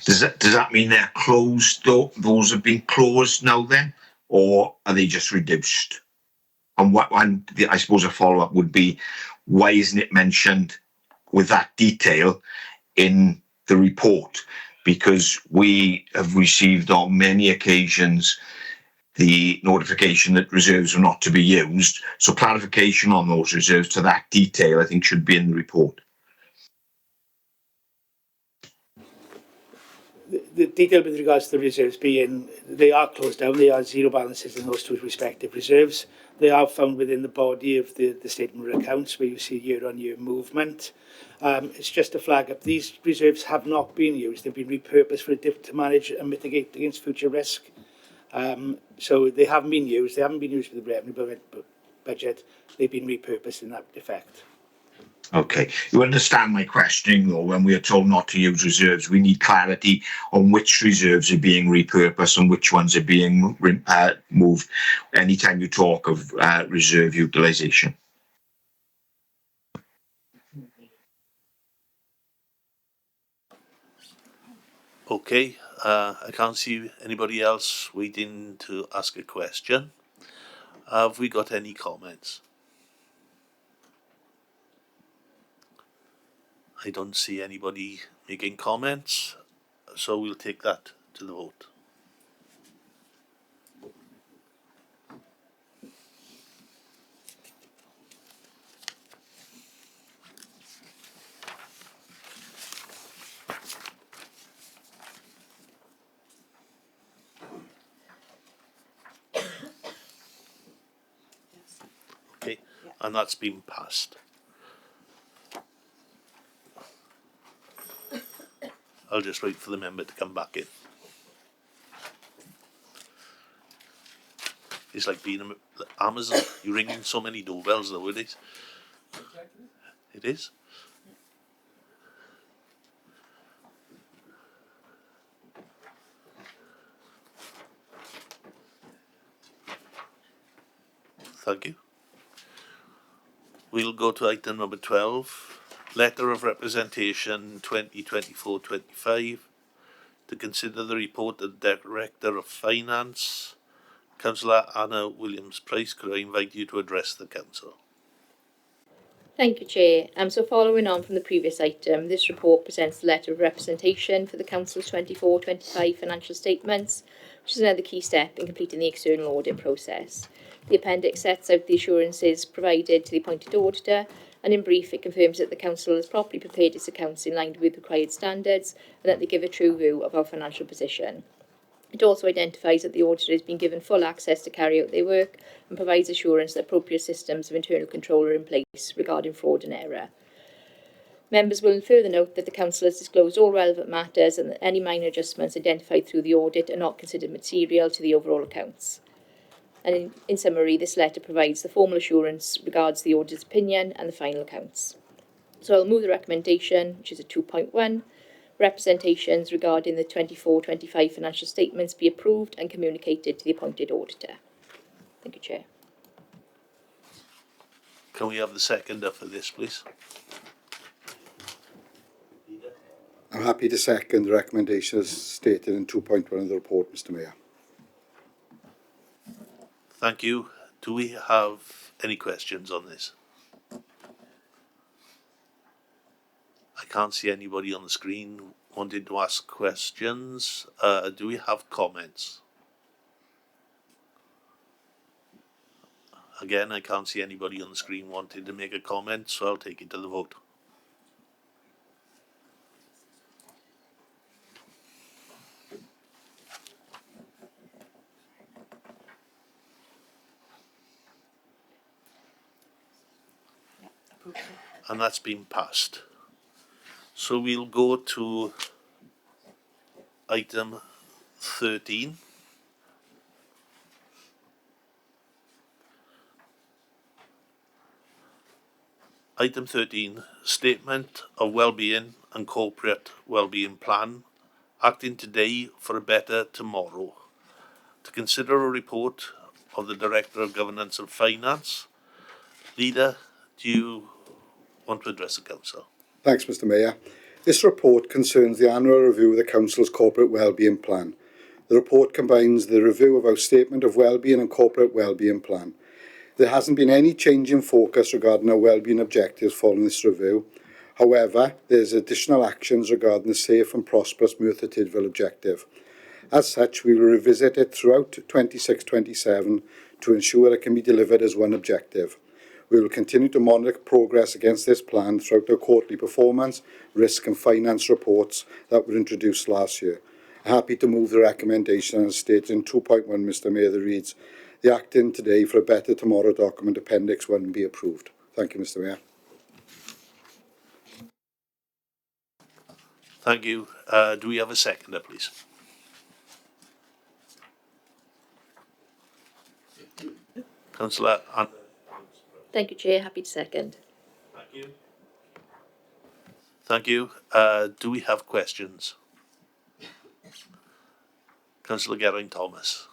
Does that mean they're closed though? Those have been closed now then, or are they just reduced? And I suppose a follow up would be, why isn't it mentioned with that detail in the report? Because we have received on many occasions the notification that reserves are not to be used. So clarification on those reserves to that detail, I think, should be in the report. The detail with regards to the reserves being, they are closed down, they are zero balances in those two respective reserves. They are found within the body of the statement of accounts where you see year-on-year movement. It's just to flag up, these reserves have not been used, they've been repurposed to manage and mitigate against future risk. So they haven't been used for the revenue budget, they've been repurposed in that effect. Okay, you understand my questioning though, when we are told not to use reserves, we need clarity on which reserves are being repurposed and which ones are being moved anytime you talk of reserve utilisation. Okay, I can't see anybody else waiting to ask a question. Have we got any comments? I don't see anybody making comments, so we'll take that to the vote. Okay, and that's been passed. I'll just wait for the member to come back in. It's like being Amazon. You're ringing so many doorbells nowadays. It is. Thank you. We'll go to item number 12. Letter of Representation 2024-25 to consider the report of the Director of Finance, Councillor Anna Williams-Price. Could I invite you to address the Council? Thank you, Chair. So following on from the previous item, this report presents the letter of representation for the Council's 24-25 financial statements, which is another key step in completing the external audit process. The appendix sets out the assurances provided to the appointed auditor, and in brief it confirms that the Council has properly prepared its accounts in line with required standards and that they give a true view of our financial position. It also identifies that the auditor has been given full access to carry out their work and provides assurance that appropriate systems of internal control are in place regarding fraud and error. Members will further note that the Council has disclosed all relevant matters and that any minor adjustments identified through the audit are not considered material to the overall accounts. And in summary, this letter provides the formal assurance regards the auditor's opinion and the final accounts. So I'll move the recommendation, which is a 2.1. Representations regarding the 24-25 financial statements be approved and communicated to the appointed auditor. Thank you, Chair. Can we have the seconder for this, please? I'm happy to second the recommendation as stated in 2.1 of the report, Mr. Mayor. Thank you. Do we have any questions on this? I can't see anybody on the screen wanting to ask questions. Do we have comments? Again, I can't see anybody on the screen wanting to make a comment, so I'll take it to the vote. And that's been passed. So we'll go to item 13. Item 13, Statement of Wellbeing and Corporate Wellbeing Plan, acting today for a better tomorrow. To consider a report of the Director of Governance and Finance. Leader, do you want to address the Council? Thanks, Mr Mayor. This report concerns the annual review of the Council's Corporate Wellbeing Plan. The report combines the review of our Statement of Wellbeing and Corporate Wellbeing Plan. There hasn't been any change in focus regarding our wellbeing objectives following this review. However, there's additional actions regarding the safe and prosperous Merthyr Tydfil objective. As such, we will revisit it throughout 26-27 to ensure it can be delivered as one objective. We will continue to monitor progress against this plan throughout our quarterly performance, risk and finance reports that were introduced last year. I'm happy to move the recommendation as stated in 2.1, Mr Mayor, that reads, the acting today for a better tomorrow document Appendix 1 be approved. Thank you, Mr Mayor. Thank you. Do we have a seconder, please? Councillor Anderson. Thank you, Chair. Happy to second. Thank you. Thank you. Do we have questions? Councillor Geraint-Thomas.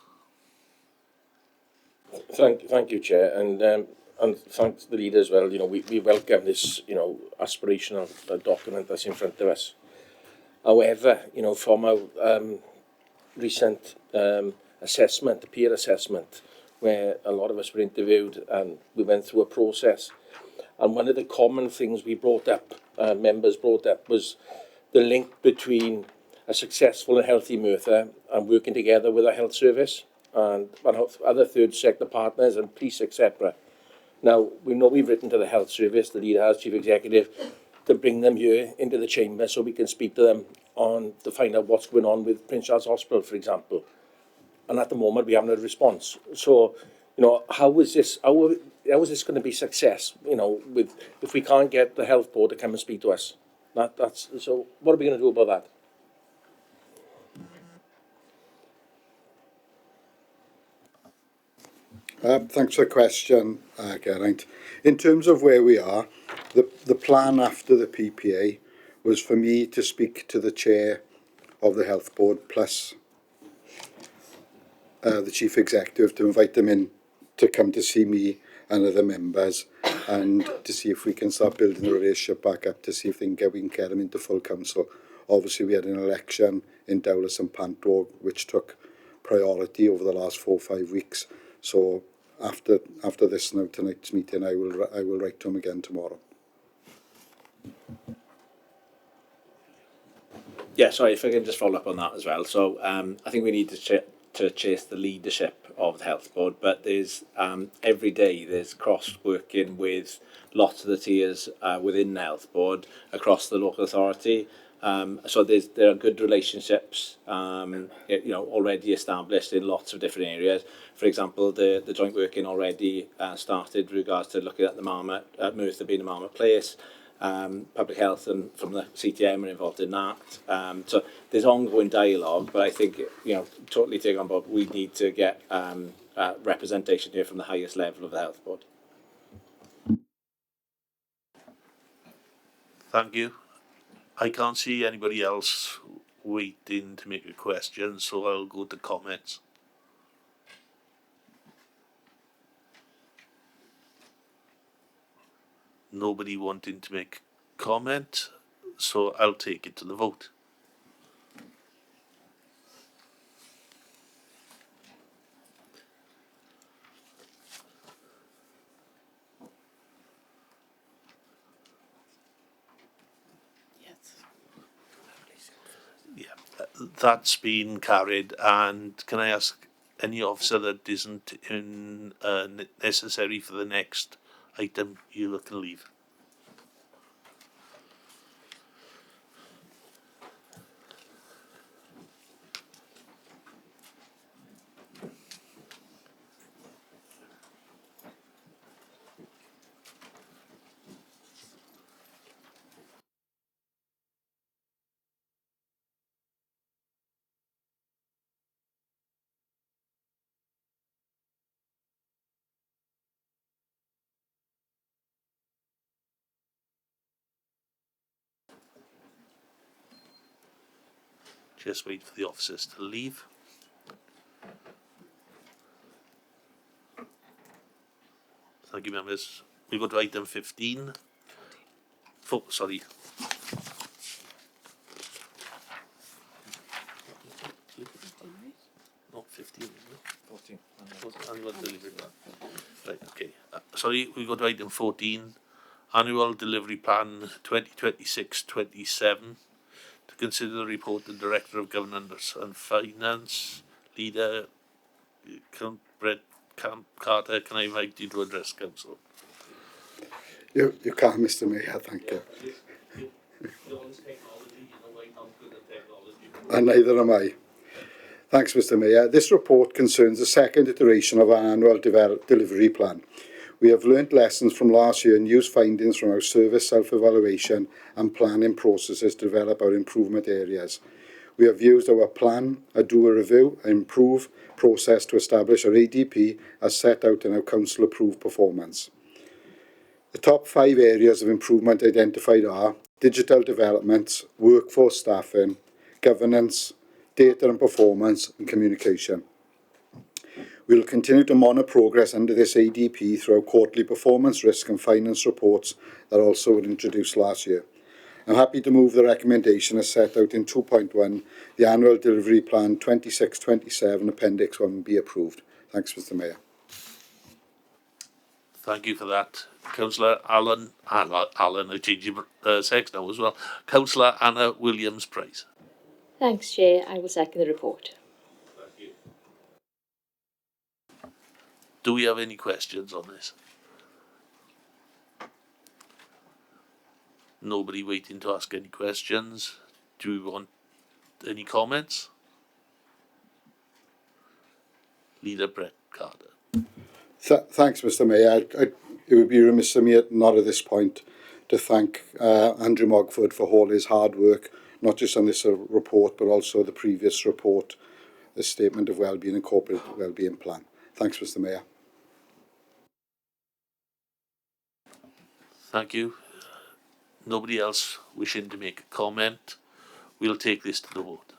Thank you, Chair, and thanks the leader as well. You know, we welcome this, you know, aspirational document that's in front of us. However, you know, from our recent assessment, peer assessment, where a lot of us were interviewed and we went through a process, and one of the common things we brought up, members brought up, was the link between a successful and healthy Merthyr and working together with our health service and other third sector partners and police, etc. Now, we know we've written to the health service, the leader has, chief executive, to bring them here into the chamber so we can speak to them to find out what's going on with Prince Charles Hospital, for example. And at the moment, we haven't had a response. So, you know, how is this going to be success? You know, if we can't get the health board to come and speak to us, so what are we going to do about that? Thanks for the question, Geraint. In terms of where we are, the plan after the PPA was for me to speak to the chair of the health board plus the chief executive to invite them in to come to see me and other members and to see if we can start building the relationship back up to see if we can get them into full council. Obviously, we had an election in Dowlais and Pantog, which took priority over the last 4 or 5 weeks. So after this now tonight's meeting, I will write to him again tomorrow. Yeah, sorry, if I can just follow up on that as well. So I think we need to chase the leadership of the health board, but there's every day there's cross working with lots of the tiers within the health board across the local authority. So there are good relationships, you know, already established in lots of different areas. For example, the joint working already started with regards to looking at the Marmot, Merthyr being a Marmot place. Public health and from the CTM are involved in that. So there's ongoing dialogue, but I think, you know, totally take on board, we need to get representation here from the highest level of the health board. Thank you. I can't see anybody else waiting to make a question, so I'll go to comments. Nobody wanting to make comment, so I'll take it to the vote. That's been carried, and can I ask any officer that isn't necessary for the next item, you can leave. Just wait for the officers to leave. Thank you, members. We go to item 15. Sorry. Not 15, 14. Annual delivery plan. Right, okay. Sorry, we go to item 14. Annual Delivery Plan 2026-27. To consider the report, the Director of Governance and Finance, Leader Brett Carter, can I invite you to address Council? You can, Mr Mayor, thank you. And neither am I. Thanks, Mr Mayor. This report concerns the second iteration of our annual delivery plan. We have learnt lessons from last year and used findings from our service self-evaluation and planning processes to develop our improvement areas. We have used our plan, a do a review, and improve process to establish our ADP as set out in our council-approved performance. The top 5 areas of improvement identified are digital developments, workforce staffing, governance, data and performance, and communication. We will continue to monitor progress under this ADP through our quarterly performance, risk and finance reports that also were introduced last year. I'm happy to move the recommendation as set out in 2.1, the Annual Delivery Plan 26-27 Appendix 1 be approved. Thanks, Mr Mayor. Thank you for that. Councillor Alan, I changed your sex now as well. Councillor Anna Williams-Price. Thanks, Chair. I will second the report. Thank you. Do we have any questions on this? Nobody waiting to ask any questions. Do we want any comments? Leader Brett Carter. Thanks, Mr Mayor. It would be remiss of me not at this point to thank Andrew Mogford for all his hard work, not just on this report, but also the previous report, the Statement of Wellbeing and Corporate Wellbeing Plan. Thanks, Mr Mayor. Thank you. Nobody else wishing to make a comment? We'll take this to the vote.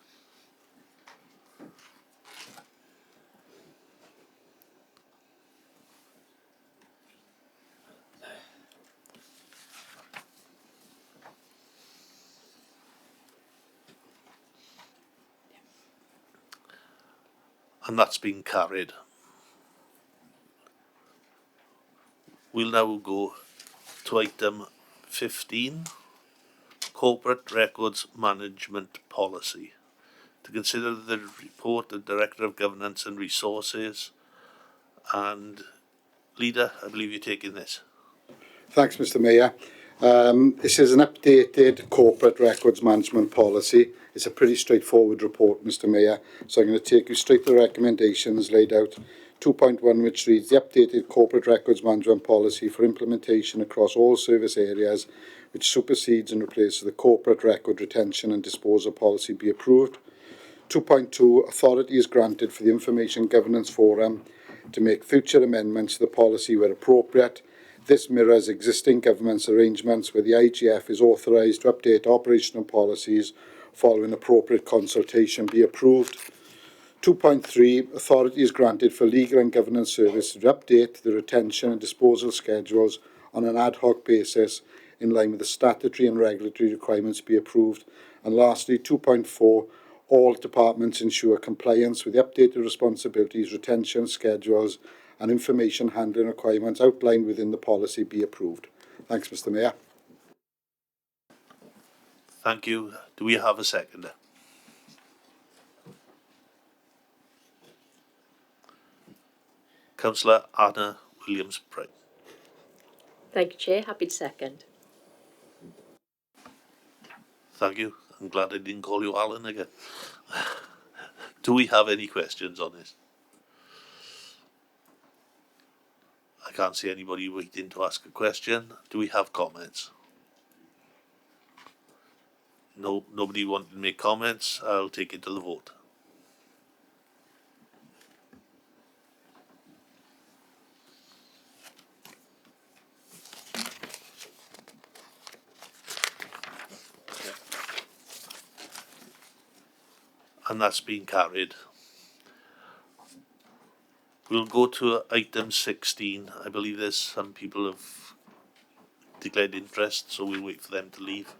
And that's been carried. We'll now go to item 15, Corporate Records Management Policy. To consider the report of Director of Governance and Resources. And Leader, I believe you're taking this. Thanks, Mr Mayor. This is an updated corporate records management policy. It's a pretty straightforward report, Mr Mayor, so I'm going to take you straight to the recommendations laid out. 2.1, which reads, the updated corporate records management policy for implementation across all service areas, which supersedes and replaces the corporate record retention and disposal policy, be approved. 2.2, authority is granted for the Information Governance Forum to make future amendments to the policy where appropriate. This mirrors existing government's arrangements where the IGF is authorised to update operational policies following appropriate consultation, be approved. 2.3, authority is granted for legal and governance service to update the retention and disposal schedules on an ad hoc basis in line with the statutory and regulatory requirements, be approved. And lastly, 2.4, all departments ensure compliance with the updated responsibilities, retention schedules and information handling requirements outlined within the policy, be approved. Thanks, Mr Mayor. Thank you. Do we have a seconder? Councillor Anna Williams-Price. Thank you, Chair. Happy to second. Thank you. I'm glad I didn't call you Alan again. Do we have any questions on this? I can't see anybody waiting to ask a question. Do we have comments? No, nobody wanted to make comments. I'll take it to the vote. and that's been carried. We'll go to item 16. I believe there's some people have declared interest, so we'll wait for them to leave.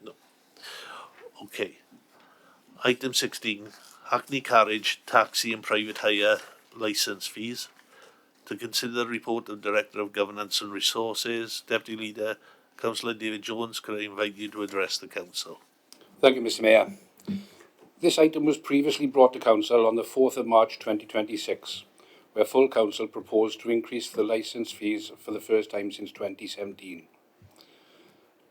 No. Okay. Item 16, Hackney Carriage, Taxi and Private Hire Licence Fees. To consider the report of Director of Governance and Resources, Deputy Leader, Councillor David Jones, could I invite you to address the Council? Thank you, Mr Mayor. This item was previously brought to Council on the 4th of March 2026, where full Council proposed to increase the licence fees for the first time since 2017.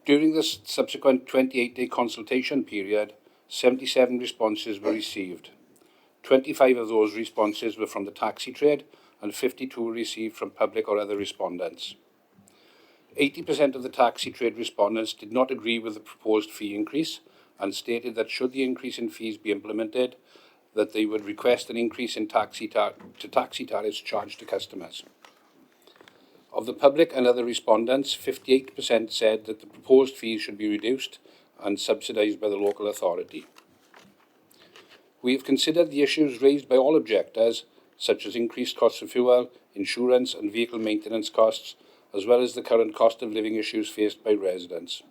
During the subsequent 28-day consultation period, 77 responses were received. 25 of those responses were from the taxi trade and 52 were received from public or other respondents. 80% of the taxi trade respondents did not agree with the proposed fee increase and stated that should the increase in fees be implemented, that they would request an increase in taxi tariffs charged to customers. Of the public and other respondents, 58% said that the proposed fees should be reduced and subsidised by the local authority. We have considered the issues raised by all objectors, such as increased costs of fuel, insurance and vehicle maintenance costs, as well as the current cost of living issues faced by residents.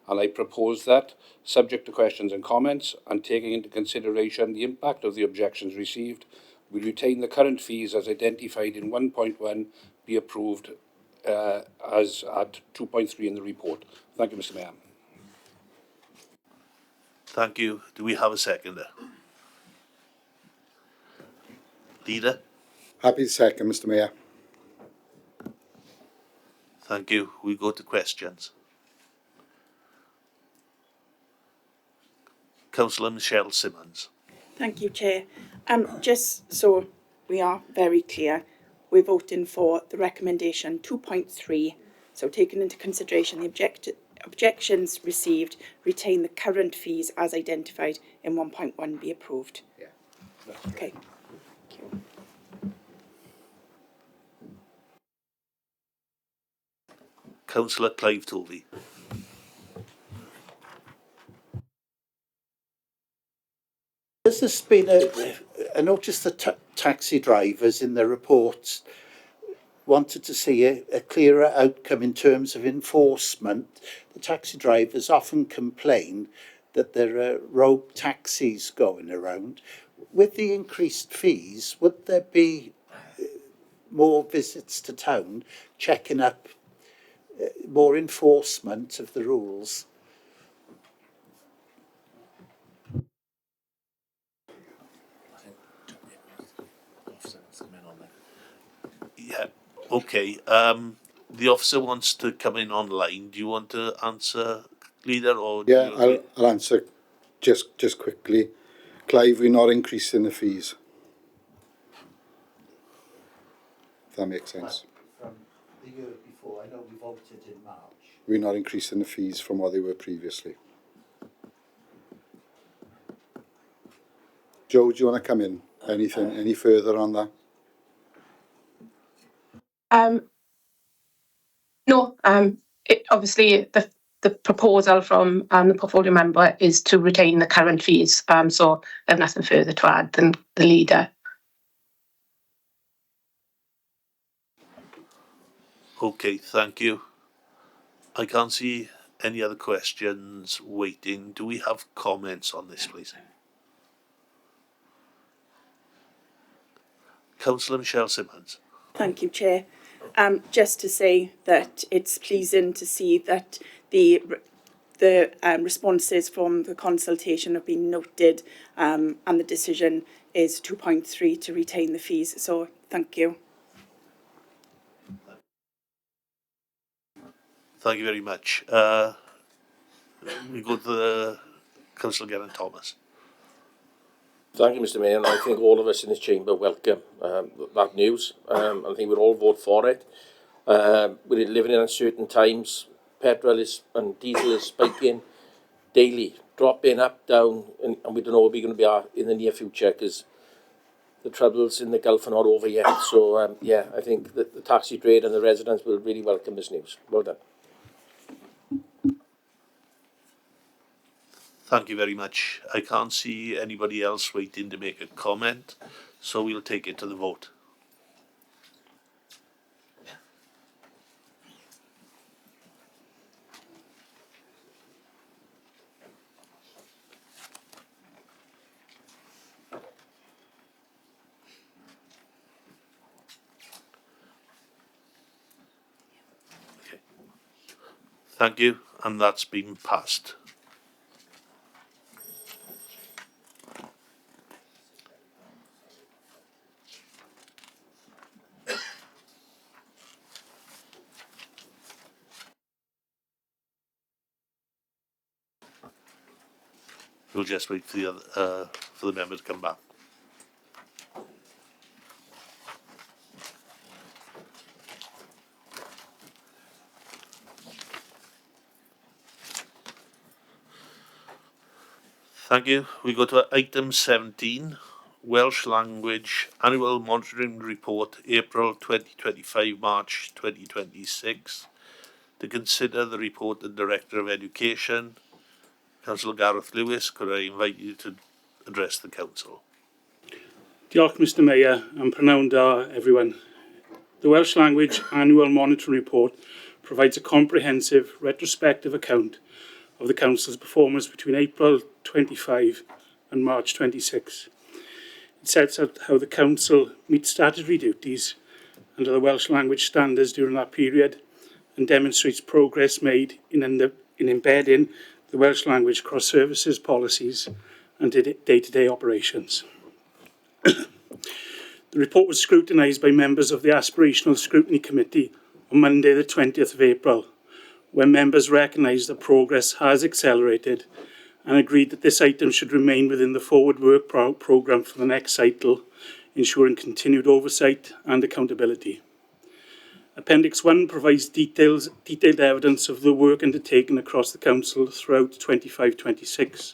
And I propose that, subject to questions and comments, and taking into consideration the impact of the objections received, we retain the current fees as identified in 1.1 be approved as at 2.3 in the report. Thank you, Mr Mayor. Thank you. Do we have a seconder? Leader? Happy to second, Mr Mayor. Thank you. We go to questions. Councillor Michelle Simmons. Thank you, Chair. Just so we are very clear, we're voting for the recommendation 2.3. So taking into consideration the objections received, retain the current fees as identified in 1.1 be approved. Yeah. Okay. Councillor Clive Tovey. Has this been I noticed the taxi drivers in their reports wanted to see a clearer outcome in terms of enforcement. The taxi drivers often complain that there are rogue taxis going around. With the increased fees, would there be more visits to town, checking up, more enforcement of the rules? Yeah, okay. The officer wants to come in online. Do you want to answer, Leader? Or Yeah, I'll answer just quickly. Clive, we're not increasing the fees. If that makes sense. From the year before, I know we voted in March. We're not increasing the fees from what they were previously. Joe, do you want to come in? Any further on that? No, obviously the proposal from the portfolio member is to retain the current fees. So I have nothing further to add than the Leader. Okay, thank you. I can't see any other questions waiting. Do we have comments on this, please? Councillor Michelle Simmons. Thank you, Chair. Just to say that it's pleasing to see that the responses from the consultation have been noted, and the decision is 2.3 to retain the fees. So thank you. Thank you very much. We go to the Councillor Geraint Thomas. Thank you, Mr Mayor, and I think all of us in this chamber welcome that news. I think we'll all vote for it. We're living in uncertain times. Petrol and diesel is spiking daily, dropping up, down, and we don't know where we're going to be in the near future because the troubles in the Gulf are not over yet. So, yeah, I think that the taxi trade and the residents will really welcome this news. Well done. Thank you very much. I can't see anybody else waiting to make a comment, so we'll take it to the vote. Okay. Thank you, and that's been passed. We'll just wait for the other, for the member to come back. Thank you. We go to item 17, Welsh Language Annual Monitoring Report, April 2025, March 2026. To consider the report, the Director of Education, Councillor Gareth Lewis, could I invite you to address the Council? Diolch, Mr Mayor, and prynawn da, everyone. The Welsh Language Annual Monitoring Report provides a comprehensive, retrospective account of the Council's performance between April 25 and March 26. It sets out how the Council meets statutory duties under the Welsh language standards during that period and demonstrates progress made in embedding the Welsh language across services, policies and day-to-day operations. The report was scrutinised by members of the Aspirational Scrutiny Committee on Monday the 20th of April, when members recognised that progress has accelerated and agreed that this item should remain within the forward work programme for the next cycle, ensuring continued oversight and accountability. Appendix 1 provides detailed evidence of the work undertaken across the Council throughout 25-26.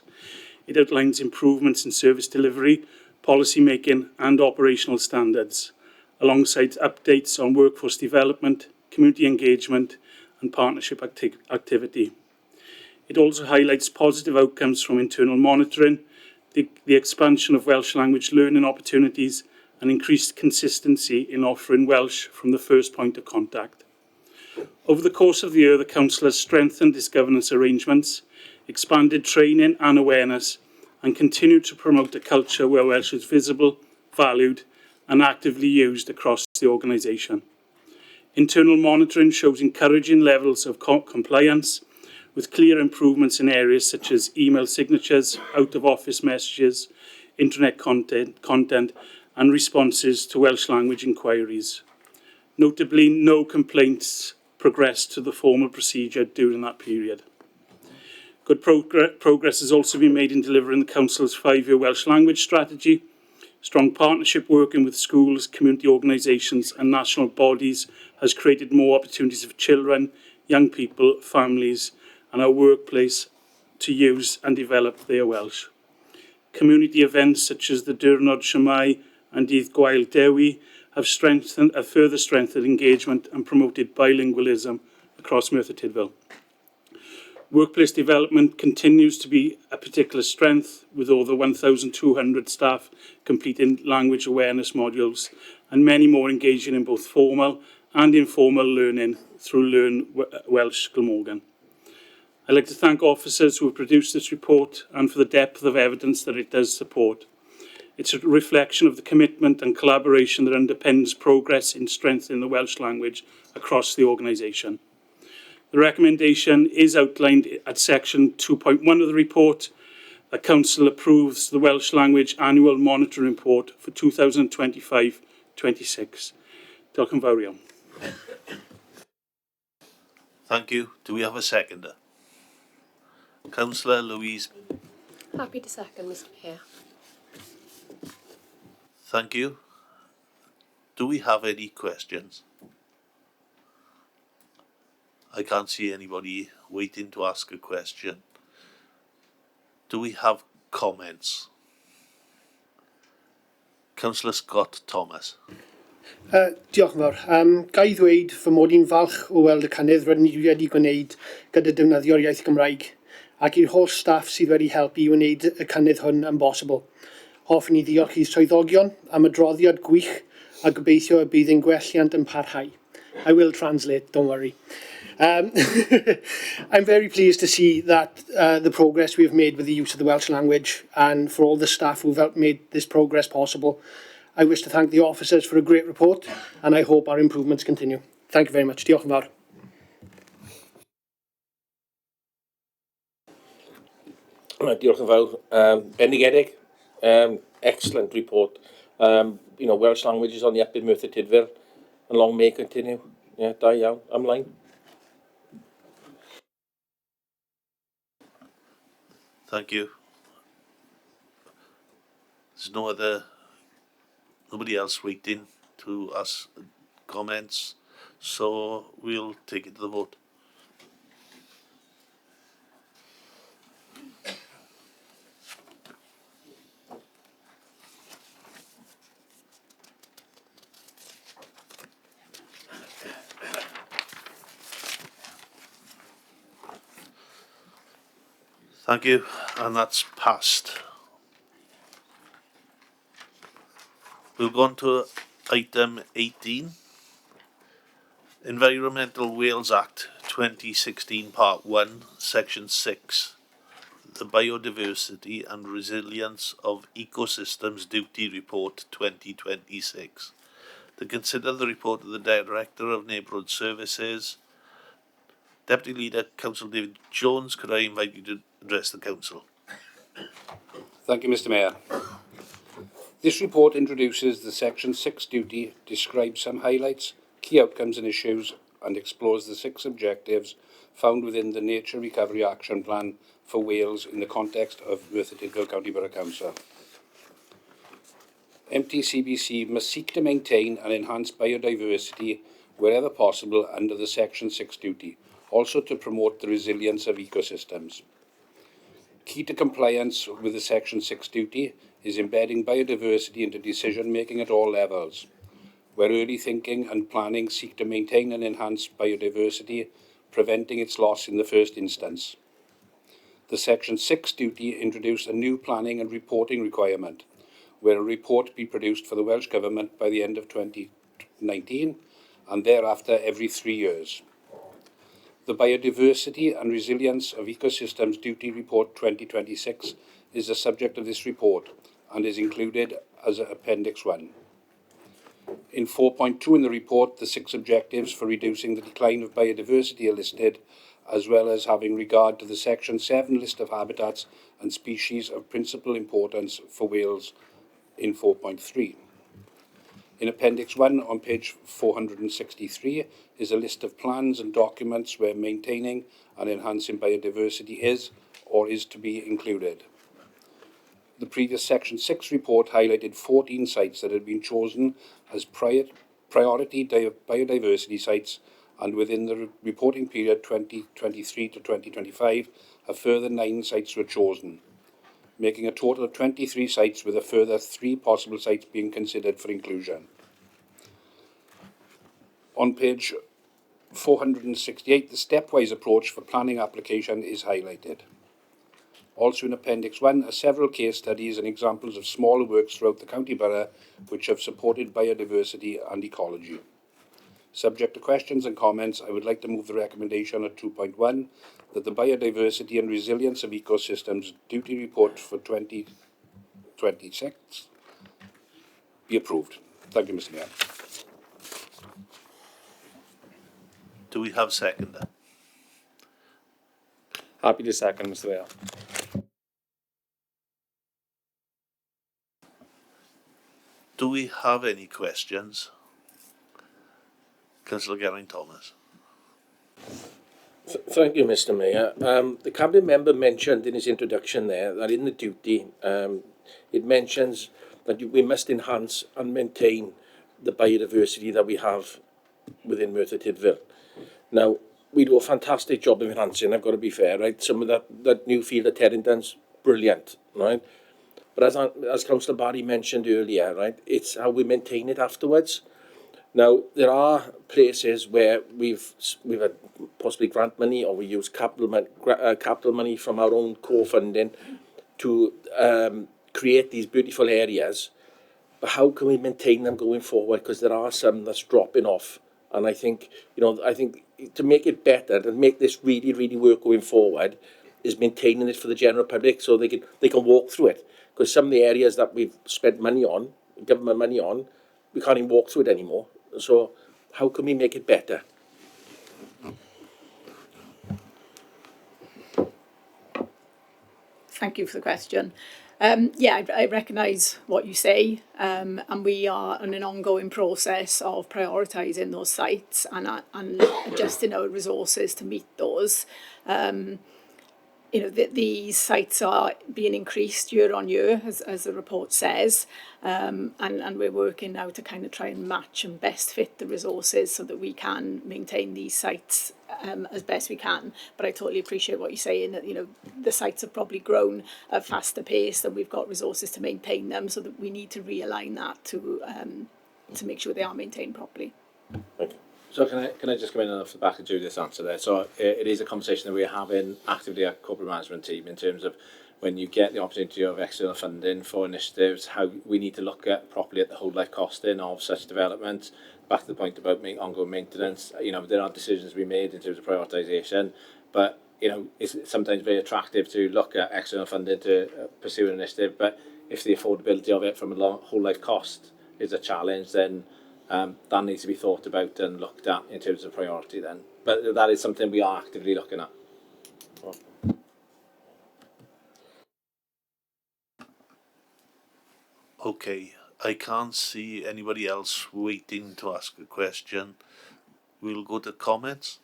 It outlines improvements in service delivery, policy making and operational standards, alongside updates on workforce development, community engagement and partnership activity. It also highlights positive outcomes from internal monitoring, the expansion of Welsh language learning opportunities and increased consistency in offering Welsh from the first point of contact. Over the course of the year, the Council has strengthened its governance arrangements, expanded training and awareness, and continued to promote a culture where Welsh is visible, valued, and actively used across the organisation. Internal monitoring shows encouraging levels of compliance, with clear improvements in areas such as email signatures, out-of-office messages, internet content, and responses to Welsh language inquiries. Notably, no complaints progressed to the formal procedure during that period. Good progress has also been made in delivering the Council's 5-year Welsh language strategy. Strong partnership working with schools, community organisations and national bodies has created more opportunities for children, young people, families and our workplace to use and develop their Welsh. Community events such as the Diwrnod Siamai and Dydd Gwael Dewi have further strengthened engagement and promoted bilingualism across Merthyr Tydfil. Workplace development continues to be a particular strength, with over 1,200 staff completing language awareness modules and many more engaging in both formal and informal learning through Learn Welsh Glamorgan. I'd like to thank officers who have produced this report and for the depth of evidence that it does support. It's a reflection of the commitment and collaboration that underpins progress in strengthening the Welsh language across the organisation. The recommendation is outlined at section 2.1 of the report. The Council approves the Welsh Language Annual Monitoring Report for 2025-26. Diolch yn fawr iawn. Thank you. Do we have a seconder? Councillor Louise. Happy to second, Mr Mayor. Thank you. Do we have any questions? I can't see anybody waiting to ask a question. Do we have comments? Councillor Scott Thomas. Diolch yn fawr. Ga i ddweud fy mod i'n falch o weld y cynnydd rydyn ni wedi gwneud gyda defnyddio'r iaith Gymraeg ac i'r holl staff sydd wedi helpu i wneud y cynnydd hwn yn bosibl. Hoffwn i ddiolch i'r swyddogion am y droddiad gwych a gobeithio y bydd ein gwelliant yn parhau. I will translate, don't worry. I'm very pleased to see that the progress we've made with the use of the Welsh language, and for all the staff who've helped made this progress possible. I wish to thank the officers for a great report, and I hope our improvements continue. Thank you very much. Diolch yn fawr. Diolch yn fawr. Bendigedig, excellent report. Welsh language is on the up in Merthyr Tydfil, and long may continue. Yeah, da iawn, ymlaen. Thank you. There's nobody else waiting to ask comments, so we'll take it to the vote. Thank you, and that's passed. We'll go on to item 18. Environmental Wales Act 2016 Part 1, Section 6. The Biodiversity and Resilience of Ecosystems Duty Report 2026. To consider the report of the Director of Neighbourhood Services, Deputy Leader, Councillor David Jones, could I invite you to address the Council? Thank you, Mr. Mayor. This report introduces the Section 6 duty, describes some highlights, key outcomes and issues, and explores the 6 objectives found within the Nature Recovery Action Plan for Wales in the context of Merthyr Tydfil County Borough Council. MTCBC must seek to maintain and enhance biodiversity wherever possible under the Section 6 duty, also to promote the resilience of ecosystems. Key to compliance with the Section 6 duty is embedding biodiversity into decision-making at all levels, where early thinking and planning seek to maintain and enhance biodiversity, preventing its loss in the first instance. The Section 6 duty introduced a new planning and reporting requirement, where a report be produced for the Welsh Government by the end of 2019 and thereafter every 3 years. The Biodiversity and Resilience of Ecosystems Duty Report 2026 is the subject of this report and is included as Appendix 1. In 4.2 in the report, the 6 objectives for reducing the decline of biodiversity are listed, as well as having regard to the Section 7 list of habitats and species of principal importance for Wales in 4.3. In Appendix 1 on page 463 is a list of plans and documents where maintaining and enhancing biodiversity is or is to be included. The previous Section 6 report highlighted 14 sites that had been chosen as priority biodiversity sites, and within the reporting period 2023 to 2025, a further 9 sites were chosen, making a total of 23 sites with a further 3 possible sites being considered for inclusion. On page 468, the stepwise approach for planning application is highlighted. Also in Appendix 1 are several case studies and examples of smaller works throughout the county borough which have supported biodiversity and ecology. Subject to questions and comments, I would like to move the recommendation at 2.1 that the Biodiversity and Resilience of Ecosystems Duty Report for 2026 be approved. Thank you, Mr. Mayor. Do we have a seconder? Happy to second, Mr. Mayor. Do we have any questions? Councillor Geraint-Thomas. Thank you, Mr. Mayor. The Cabinet member mentioned in his introduction there that in the duty, it mentions that we must enhance and maintain the biodiversity that we have within Merthyr Tydfil. Now, we do a fantastic job of enhancing, I've got to be fair, right? Some of that new field at Terrington's, brilliant, right? But as Councillor Barry mentioned earlier, right, it's how we maintain it afterwards. Now, there are places where we've had possibly grant money, or we use capital money from our own core funding to create these beautiful areas. But how can we maintain them going forward? Because there are some that's dropping off, and I think to make it better and make this really, really work going forward is maintaining it for the general public so they can walk through it. Because some of the areas that we've spent money on, government money on, we can't even walk through it anymore. So how can we make it better? Thank you for the question. Yeah, I recognise what you say, and we are in an ongoing process of prioritising those sites and adjusting our resources to meet those. You know, these sites are being increased year on year, as the report says, and we're working now to kind of try and match and best fit the resources so that we can maintain these sites as best we can. But I totally appreciate what you're saying, that, you know, the sites have probably grown at a faster pace and we've got resources to maintain them, so that we need to realign that to make sure they are maintained properly. Thank you. So can I just come in off the back of Judith's answer there? So it is a conversation that we're having actively at corporate management team in terms of when you get the opportunity of external funding for initiatives, how we need to look at properly at the whole life costing of such development. Back to the point about ongoing maintenance, you know, there are decisions to be made in terms of prioritisation, but you know, it's sometimes very attractive to look at external funding to pursue an initiative, but if the affordability of it from a whole life cost is a challenge, then that needs to be thought about and looked at in terms of priority then. But that is something we are actively looking at. Okay, I can't see anybody else waiting to ask a question. We'll go to comments.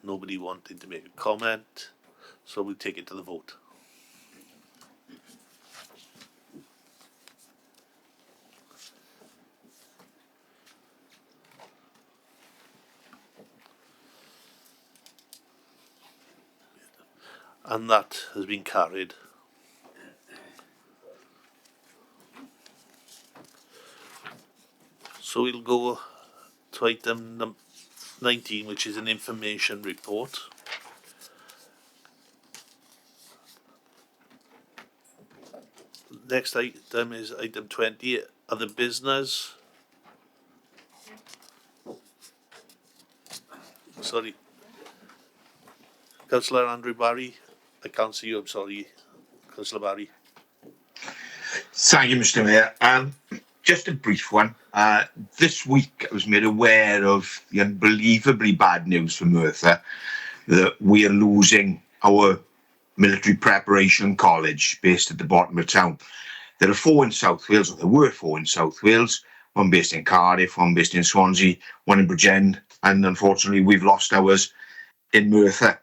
Nobody wanting to make a comment, so we'll take it to the vote. And that has been carried. So we'll go to item 19, which is an information report. Next item is item 20, other business. Sorry. Councillor Andrew Barry. I can't see you, I'm sorry. Councillor Barry. Thank you, Mr. Mayor. Just a brief one. This week I was made aware of the unbelievably bad news from Merthyr that we are losing our military preparation college based at the bottom of town. There are 4 in South Wales, or there were 4 in South Wales, one based in Cardiff, one based in Swansea, one in Bridgend, and unfortunately we've lost ours in Merthyr.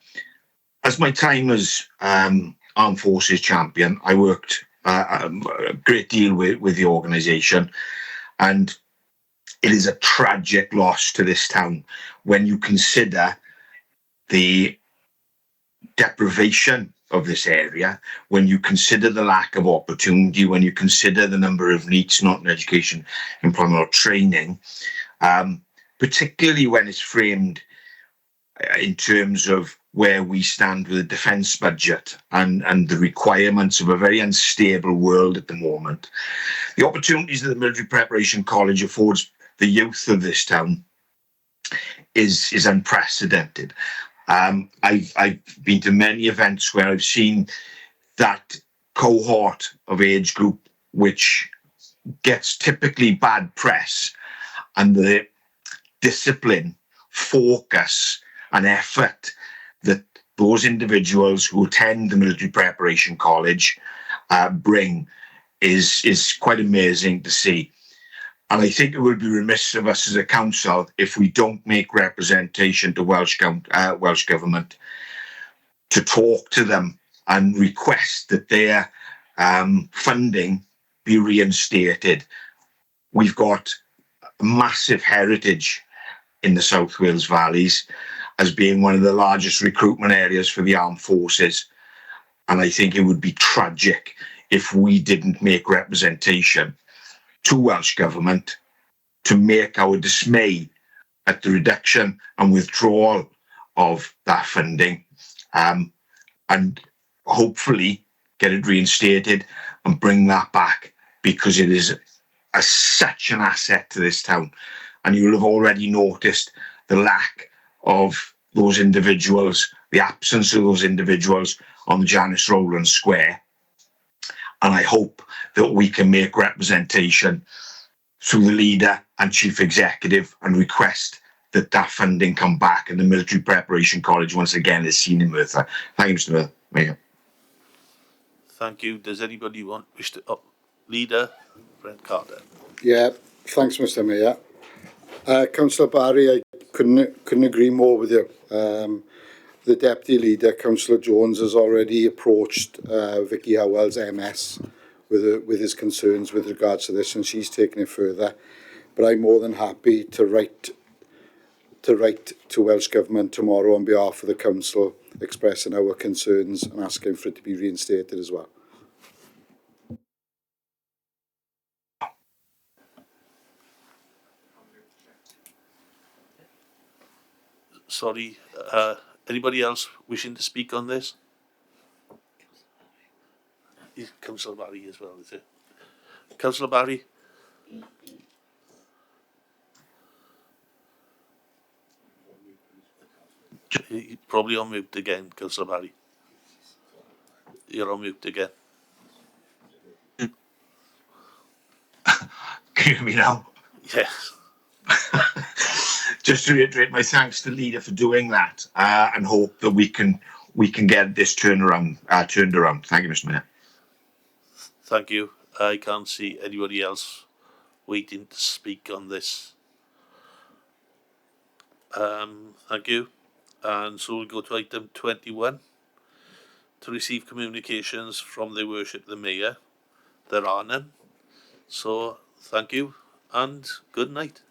As my time as Armed Forces champion, I worked a great deal with the organisation, and it is a tragic loss to this town when you consider the deprivation of this area, when you consider the lack of opportunity, when you consider the number of NEETs not in education, employment or training, particularly when it's framed in terms of where we stand with the defence budget and the requirements of a very unstable world at the moment. The opportunities that the Military Preparation College affords the youth of this town is unprecedented. I've been to many events where I've seen that cohort of age group which gets typically bad press, and the discipline, focus and effort that those individuals who attend the Military Preparation College bring is quite amazing to see. And I think it would be remiss of us as a council if we don't make representation to Welsh Government to talk to them and request that their funding be reinstated. We've got a massive heritage in the South Wales Valleys as being one of the largest recruitment areas for the armed forces. And I think it would be tragic if we didn't make representation to Welsh Government to make our dismay at the reduction and withdrawal of that funding, and hopefully get it reinstated and bring that back, because it is such an asset to this town. And you'll have already noticed the lack of those individuals, the absence of those individuals on the Janice Rowland Square. And I hope that we can make representation through the leader and chief executive and request that that funding come back, and the Military Preparation College once again is seen in Merthyr. Thank you, Mr. Mayor. Thank you. Does anybody wish to? Leader Brent Carter. Yeah, thanks, Mr. Mayor. Councillor Barry, I couldn't agree more with you. The Deputy Leader, Councillor Jones, has already approached Vicky Howell's MS with his concerns with regards to this, and she's taken it further. But I'm more than happy to write to Welsh Government tomorrow on behalf of the Council, expressing our concerns and asking for it to be reinstated as well. Sorry, anybody else wishing to speak on this? Councillor Barry as well, is it? Councillor Barry? You're probably on mute again, Councillor Barry. You're on mute again. Can you hear me now? Yes. Just to reiterate my thanks to the leader for doing that, and hope that we can get this turned around. Thank you, Mr. Mayor. Thank you. I can't see anybody else waiting to speak on this. Thank you. And so we'll go to item 21, to receive communications from their worship the Mayor. There are none. So thank you and good night.